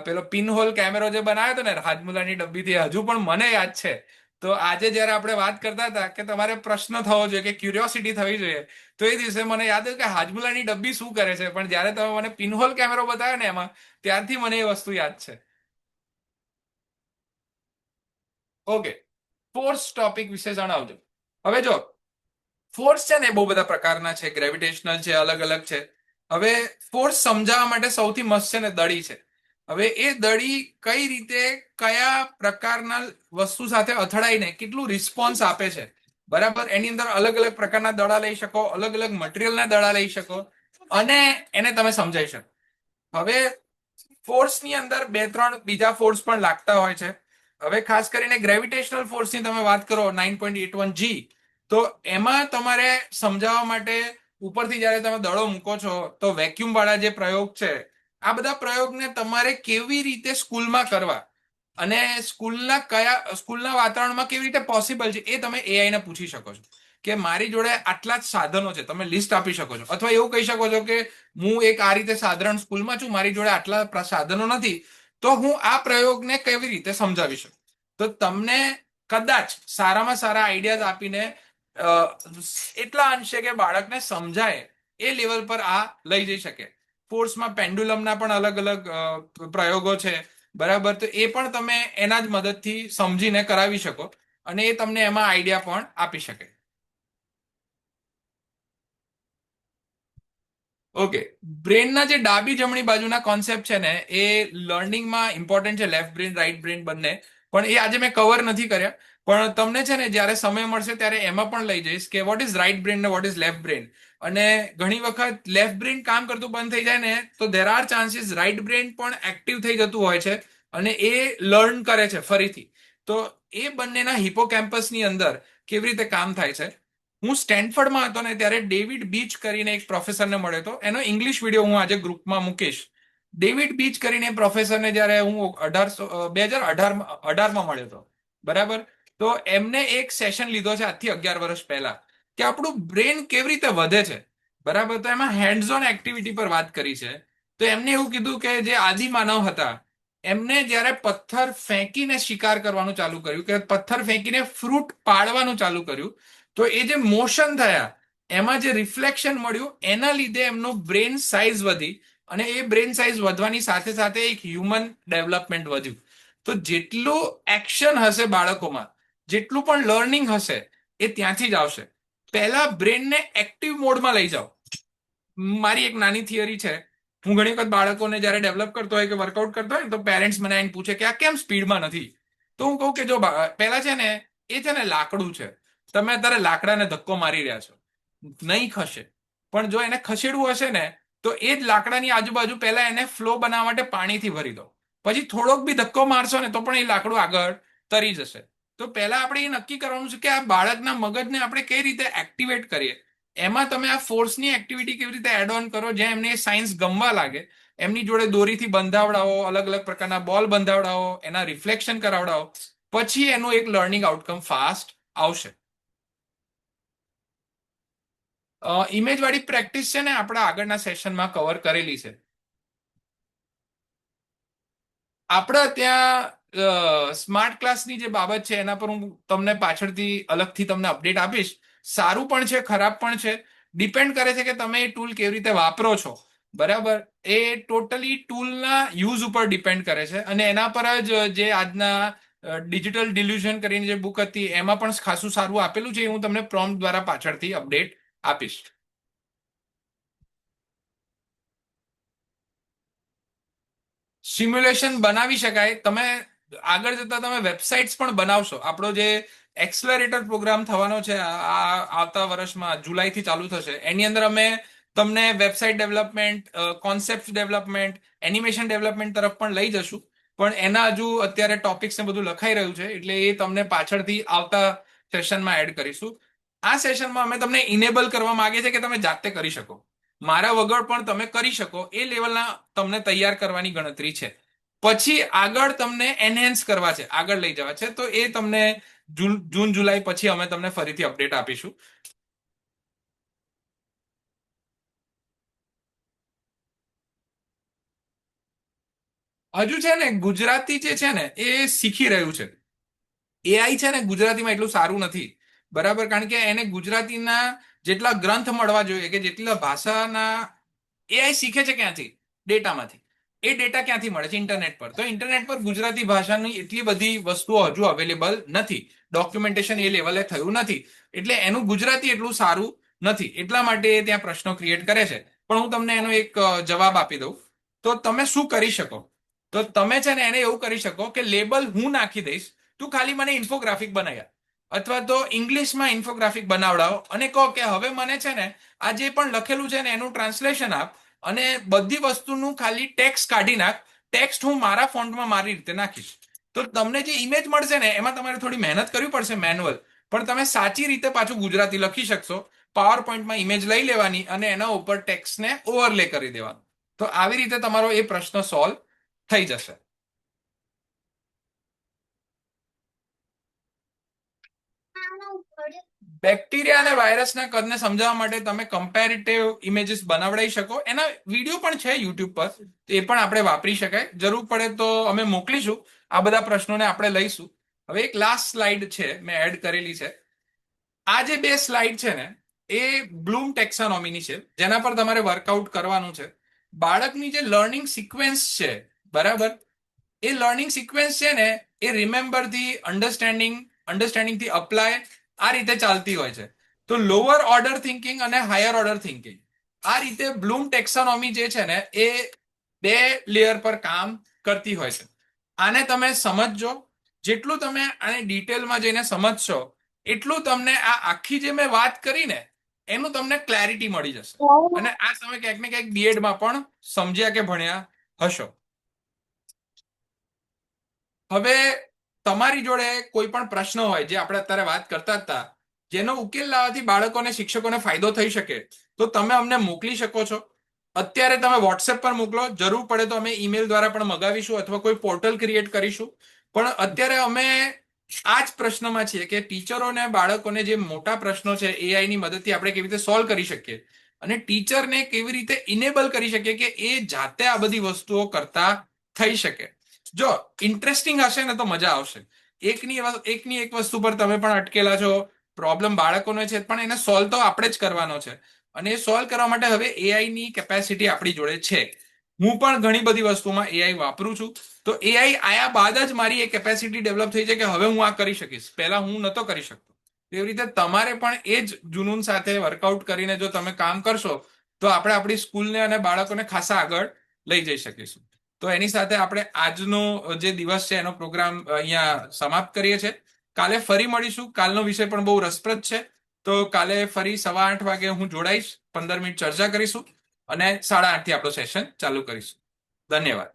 પેલો પિનહોલ કેમેરો જે બનાવ્યો હતો ને હાજમુલાની ડબ્બીથી, હજુ પણ મને યાદ છે. તો આજે જયારે આપણે વાત કરતા હતા કે તમારે પ્રશ્ન થવો જોઈએ કે ક્યુરિયોસિટી થવી જોઈએ, તો એ દિવસે મને યાદ હતું કે હાજમુલાની ડબ્બી શું કરે છે, પણ જયારે તમે મને પિનહોલ કેમેરો બતાવ્યો ને એમાં, ત્યારથી મને એ વસ્તુ યાદ છે. ઓકે, ફોર્સ ટોપિક વિશે જણાવજો. હવે જો ફોર્સ છે ને એ બહુ બધા પ્રકારના છે, ગ્રેવિટેશનલ છે, અલગ અલગ છે. હવે ફોર્સ સમજાવવા માટે સૌથી મસ્ત છે ને દડી છે. હવે એ દડી કઈ રીતે કયા પ્રકારના વસ્તુ સાથે અથડાઈને કેટલું રિસ્પોન્સ આપે છે, બરાબર, એની અંદર અલગ અલગ પ્રકારના દડા લઈ શકો, અલગ અલગ મટીરિયલના દડા લઈ શકો અને એને તમે સમજાવી શકો. હવે ફોર્સની અંદર બે ત્રણ બીજા ફોર્સ પણ લાગતા હોય છે. હવે ખાસ કરીને ગ્રેવિટેશનલ ફોર્સની તમે વાત કરો 9.81 G, તો એમાં તમારે સમજાવવા માટે ઉપરથી જ્યારે તમે દડો મૂકો છો તો વેક્યુમ વાળા જે પ્રયોગ છે, આ બધા પ્રયોગને તમારે કેવી રીતે સ્કૂલમાં કરવા અને સ્કૂલના વાતાવરણમાં કેવી રીતે પોસિબલ છે એ તમે એઆઈ ને પૂછી શકો છો કે મારી જોડે આટલા જ સાધનો છે, તમે લિસ્ટ આપી શકો છો. અથવા એવું કહી શકો છો કે હું એક આ રીતે સાધારણ સ્કૂલમાં છું, મારી જોડે આટલા સાધનો નથી, તો હું આ પ્રયોગને કેવી રીતે સમજાવી શકું. તો તમને કદાચ સારામાં સારા આઈડિયાઝ આપીને એટલા અંશે કે બાળકને સમજાય એ લેવલ પર આ લઈ જઈ શકે. ફોર્સમાં પેન્ડુલમના પણ અલગ અલગ પ્રયોગો છે, બરાબર, તો એ પણ તમે એના જ મદદથી સમજીને કરાવી શકો અને એ તમને એમાં આઈડિયા પણ આપી શકે. ઓકે, બ્રેનના જે ડાબી જમણી બાજુના કોન્સેપ્ટ છે ને એ લર્નિંગમાં ઇમ્પોર્ટન્ટ છે, લેફ્ટ બ્રેન રાઈટ બ્રેન બંને, પણ એ આજે મેં કવર નથી કર્યા. પણ તમને છે ને જ્યારે સમય મળશે ત્યારે એમાં પણ લઈ જઈશ કે વોટ ઇઝ રાઈટ બ્રેન ને વોટ ઇઝ લેફ્ટ બ્રેન. અને ઘણી વખત લેફ્ટ બ્રેન કામ કરતું બંધ થઈ જાય ને તો there are chances right brain પણ એક્ટિવ થઈ જતું હોય છે અને એ લર્ન કરે છે ફરીથી. તો એ બંનેના હિપોકેમ્પસની અંદર કેવી રીતે કામ થાય છે. હું સ્ટેનફર્ડમાં હતો ને ત્યારે ડેવિડ બીચ કરીને એક પ્રોફેસરને મળ્યો હતો. એનો ઇંગ્લિશ વિડીયો હું આજે ગ્રુપમાં મૂકીશ. ડેવિડ બીચ કરીને પ્રોફેસરને જ્યારે હું 2018માં મળ્યો હતો, બરાબર, તો એમને એક સેશન લીધો છે આજથી 11 વર્ષ પહેલા કે આપણું બ્રેન કેવી રીતે વધે છે, બરાબર. તો એમાં હેન્ડ્સ ઓન એક્ટિવિટી પર વાત કરી છે. તો એમને એવું કીધું કે જે આદિમાનવ હતા એમને જ્યારે પથ્થર ફેંકીને શિકાર કરવાનું ચાલુ કર્યું, કે પથ્થર ફેંકીને ફ્રૂટ પાડવાનું ચાલુ કર્યું, તો એ જે મોશન થયા એમાં જે રિફ્લેક્શન મળ્યું એના લીધે એમનો બ્રેન સાઇઝ વધી અને એ બ્રેન સાઇઝ વધવાની સાથે સાથે એક હ્યુમન ડેવલપમેન્ટ વધ્યું. તો જેટલું એક્શન હશે બાળકોમાં, જેટલું પણ લર્નિંગ હશે એ ત્યાંથી જ આવશે. પહેલા બ્રેનને એક્ટિવ મોડમાં લઈ જાઓ. મારી એક નાની થિયરી છે. હું ઘણી વખત બાળકોને જ્યારે ડેવલપ કરતો હોય કે વર્કઆઉટ કરતો હોય ને તો પેરેન્ટ્સ મને આવીને પૂછે કે આ કેમ સ્પીડમાં નથી. તો હું કહું કે જો પહેલા છે ને એ છે ને લાકડું છે, તમે અત્યારે લાકડાને ધક્કો મારી રહ્યા છો, નહીં ખસે. પણ જો એને ખસેડવું હશે ને, તો એ જ લાકડાની આજુબાજુ પહેલા એને ફ્લો બનાવવા માટે પાણીથી ભરી દો. પછી થોડોક બી ધક્કો મારશો ને તો પણ એ લાકડું આગળ તરી જશે. તો પહેલા આપણે એ નક્કી કરવાનું છે કે આ બાળકના મગજને આપણે કઈ રીતે એક્ટિવેટ કરીએ. એમાં તમે આ ફોર્સની એક્ટિવિટી કેવી રીતે એડ ઓન કરો, જ્યાં એમને સાયન્સ ગમવા લાગે. એમની જોડે દોરીથી બંધાવડાવો, અલગ અલગ પ્રકારના બોલ બંધાવડાવો, એના રિફ્લેક્શન કરાવડાવો, પછી એનું એક લર્નિંગ આઉટકમ ફાસ્ટ આવશે. ઇમેજ વાળી પ્રેક્ટિસ છે ને આપણે આગળના સેશનમાં કવર કરેલી છે. આપણે ત્યાં સ્માર્ટ ક્લાસની જે બાબત છે એના પર હું તમને પાછળથી અલગથી તમને અપડેટ આપીશ. સારું પણ છે, ખરાબ પણ છે, ડિપેન્ડ કરે છે કે તમે એ ટૂલ કેવી રીતે વાપરો છો. બરાબર, એ ટોટલી ટૂલના યુઝ ઉપર ડિપેન્ડ કરે છે. અને એના પર જ જે આજના ડિજિટલ ડિલ્યુઝન કરીને જે બુક હતી એમાં પણ ખાસું સારું આપેલું છે. એ હું તમને પ્રોમ્પ્ટ દ્વારા પાછળથી અપડેટ આપીશ. સિમ્યુલેશન બનાવી શકાય. તમે આગળ જતા તમે વેબસાઇટ્સ પણ બનાવશો. આપણો જે એક્સલરેટર પ્રોગ્રામ થવાનો છે આ આવતા વર્ષમાં જુલાઈથી ચાલુ થશે, એની અંદર અમે તમને website development, concept development, animation development તરફ પણ લઈ જશું. પણ એના હજુ અત્યારે ટોપિક્સ ને બધું લખાઈ રહ્યું છે, એટલે એ તમને પાછળથી આવતા સેશનમાં એડ કરીશું. આ સેશનમાં અમે તમને ઇનેબલ કરવા માંગીએ છીએ કે તમે જાતે કરી શકો, મારા વગર પણ તમે કરી શકો. એ લેવલના તમને તૈયાર કરવાની ગણતરી છે. પછી આગળ તમને એનહેન્સ કરવા છે, આગળ લઈ જવા છે, તો એ તમને જૂન જુલાઈ પછી અમે તમને ફરીથી અપડેટ આપીશું. હજુ છે ને ગુજરાતી જે છે ને એ શીખી રહ્યું છે. એઆઈ છે ને ગુજરાતીમાં એટલું સારું નથી. બરાબર, કારણ કે એને ગુજરાતીના જેટલા ગ્રંથ મળવા જોઈએ, કે જેટલા ભાષાના, એઆઈ શીખે છે ક્યાંથી? ડેટામાંથી. એ ડેટા ક્યાંથી મળે છે? ઇન્ટરનેટ પર. તો ઇન્ટરનેટ પર ગુજરાતી ભાષાની એટલી બધી વસ્તુઓ હજુ અવેલેબલ નથી. ડોક્યુમેન્ટેશન એ લેવલે થયું નથી. એટલે એનું ગુજરાતી એટલું સારું નથી. એટલા માટે એ ત્યાં પ્રશ્નો ક્રિએટ કરે છે. પણ હું તમને એનો એક જવાબ આપી દઉં. તો તમે શું કરી શકો? તો તમે છે ને એને એવું કરી શકો કે લેબલ હું નાખી દઈશ, તું ખાલી મને ઇન્ફોગ્રાફિક બનાવ્યા, અથવા તો ઇંગ્લિશમાં ઇન્ફોગ્રાફિક બનાવડાવો અને કહો કે હવે મને છે ને આ જે પણ લખેલું છે ને એનું ટ્રાન્સલેશન આપ, અને બધી વસ્તુનું ખાલી ટેક્સ્ટ કાઢી નાખ. ટેક્સ્ટ હું મારા ફોન્ટમાં મારી રીતે નાખીશ. તો તમને જે ઇમેજ મળશે ને એમાં તમારે થોડી મહેનત કરવી પડશે, મેન્યુઅલ, પણ તમે સાચી રીતે પાછું ગુજરાતી લખી શકશો. પાવર પોઈન્ટમાં ઇમેજ લઈ લેવાની અને એના ઉપર ટેક્સ્ટને ઓવરલે કરી દેવાનું. તો આવી રીતે તમારો એ પ્રશ્ન સોલ્વ થઈ જશે. બેક્ટેરિયા અને વાયરસના કદને સમજાવવા માટે તમે કમ્પેરેટિવ ઇમેજીસ બનાવડાવી શકો. એના વિડીયો પણ છે યુટ્યુબ પર, એ પણ આપણે વાપરી શકાય. જરૂર પડે તો અમે મોકલીશું. આ બધા પ્રશ્નોને આપણે લઈશું. હવે એક લાસ્ટ સ્લાઇડ છે, મેં એડ કરેલી છે. આ જે બે સ્લાઇડ છે ને એ બ્લૂમ ટેક્સોનોમીની છે, જેના પર તમારે વર્કઆઉટ કરવાનું છે. બાળકની જે લર્નિંગ સિક્વેન્સ છે, બરાબર, એ લર્નિંગ સિક્વેન્સ છે ને એ રિમેમ્બર થી અન્ડરસ્ટેન્ડિંગ થી અપ્લાય, આ રીતે ચાલતી હોય છે. તો લોઅર ઓર્ડર થિંકિંગ અને હાયર ઓર્ડર થિંકિંગ, આ રીતે બ્લૂમ ટેક્સોનોમી જે છે ને એ બે લેયર પર કામ કરતી હોય છે. આને તમે સમજજો. જેટલું તમે આને ડિટેલમાં જઈને સમજશો એટલું તમને આ આખી જે મેં વાત કરી ને એનું તમને ક્લેરિટી મળી જશે. અને આ તમે ક્યાંક ને ક્યાંક બીએડમાં પણ સમજ્યા કે ભણ્યા હશો. હવે તમારી જોડે કોઈ પણ પ્રશ્ન હોય, જે આપણે અત્યારે વાત કરતા હતા, જેનો ઉકેલ લાવવાથી બાળકોને, શિક્ષકોને ફાયદો થઈ શકે, તો તમે અમને મોકલી શકો છો. અત્યારે તમે વોટ્સએપ પર મોકલો. જરૂર પડે તો અમે ઈમેલ દ્વારા પણ મગાવીશું અથવા કોઈ પોર્ટલ ક્રિએટ કરીશું. પણ અત્યારે અમે આ જ પ્રશ્નમાં છીએ કે ટીચરોને, બાળકોને જે મોટા પ્રશ્નો છે એઆઈની મદદથી આપણે કેવી રીતે સોલ્વ કરી શકીએ, અને ટીચરને કેવી રીતે ઇનેબલ કરી શકીએ કે એ જાતે આ બધી વસ્તુઓ કરતા થઈ શકે. જો ઇન્ટરેસ્ટિંગ હશે ને તો મજા આવશે. એકની એક વસ્તુ પર તમે પણ અટકેલા છો. પ્રોબ્લેમ બાળકોનો છે, પણ એને સોલ્વ તો આપણે જ કરવાનો છે. અને એ સોલ્વ કરવા માટે હવે એઆઈની કેપેસિટી આપણી જોડે છે. હું પણ ઘણી બધી વસ્તુમાં એઆઈ વાપરું છું. તો એઆઈ આયા બાદ જ મારી એ કેપેસિટી ડેવલપ થઈ છે કે હવે હું આ કરી શકીશ. પહેલા હું નહોતો કરી શકતો. એવી રીતે તમારે પણ એ જ જુનૂન સાથે વર્કઆઉટ કરીને જો તમે કામ કરશો તો આપણે આપણી સ્કૂલને અને બાળકોને ખાસા આગળ લઈ જઈ શકીશું. તો એની સાથે આપણે આજનો જે દિવસ છે એનો પ્રોગ્રામ અહીંયા સમાપ્ત કરીએ છીએ. કાલે ફરી મળીશું. કાલનો વિષય પણ બહુ રસપ્રદ છે. તો કાલે ફરી 8:15 વાગે હું જોડાઈશ. 15 મિનિટ ચર્ચા કરીશું અને 8:30 થી આપણો સેશન ચાલુ કરીશું. ધન્યવાદ.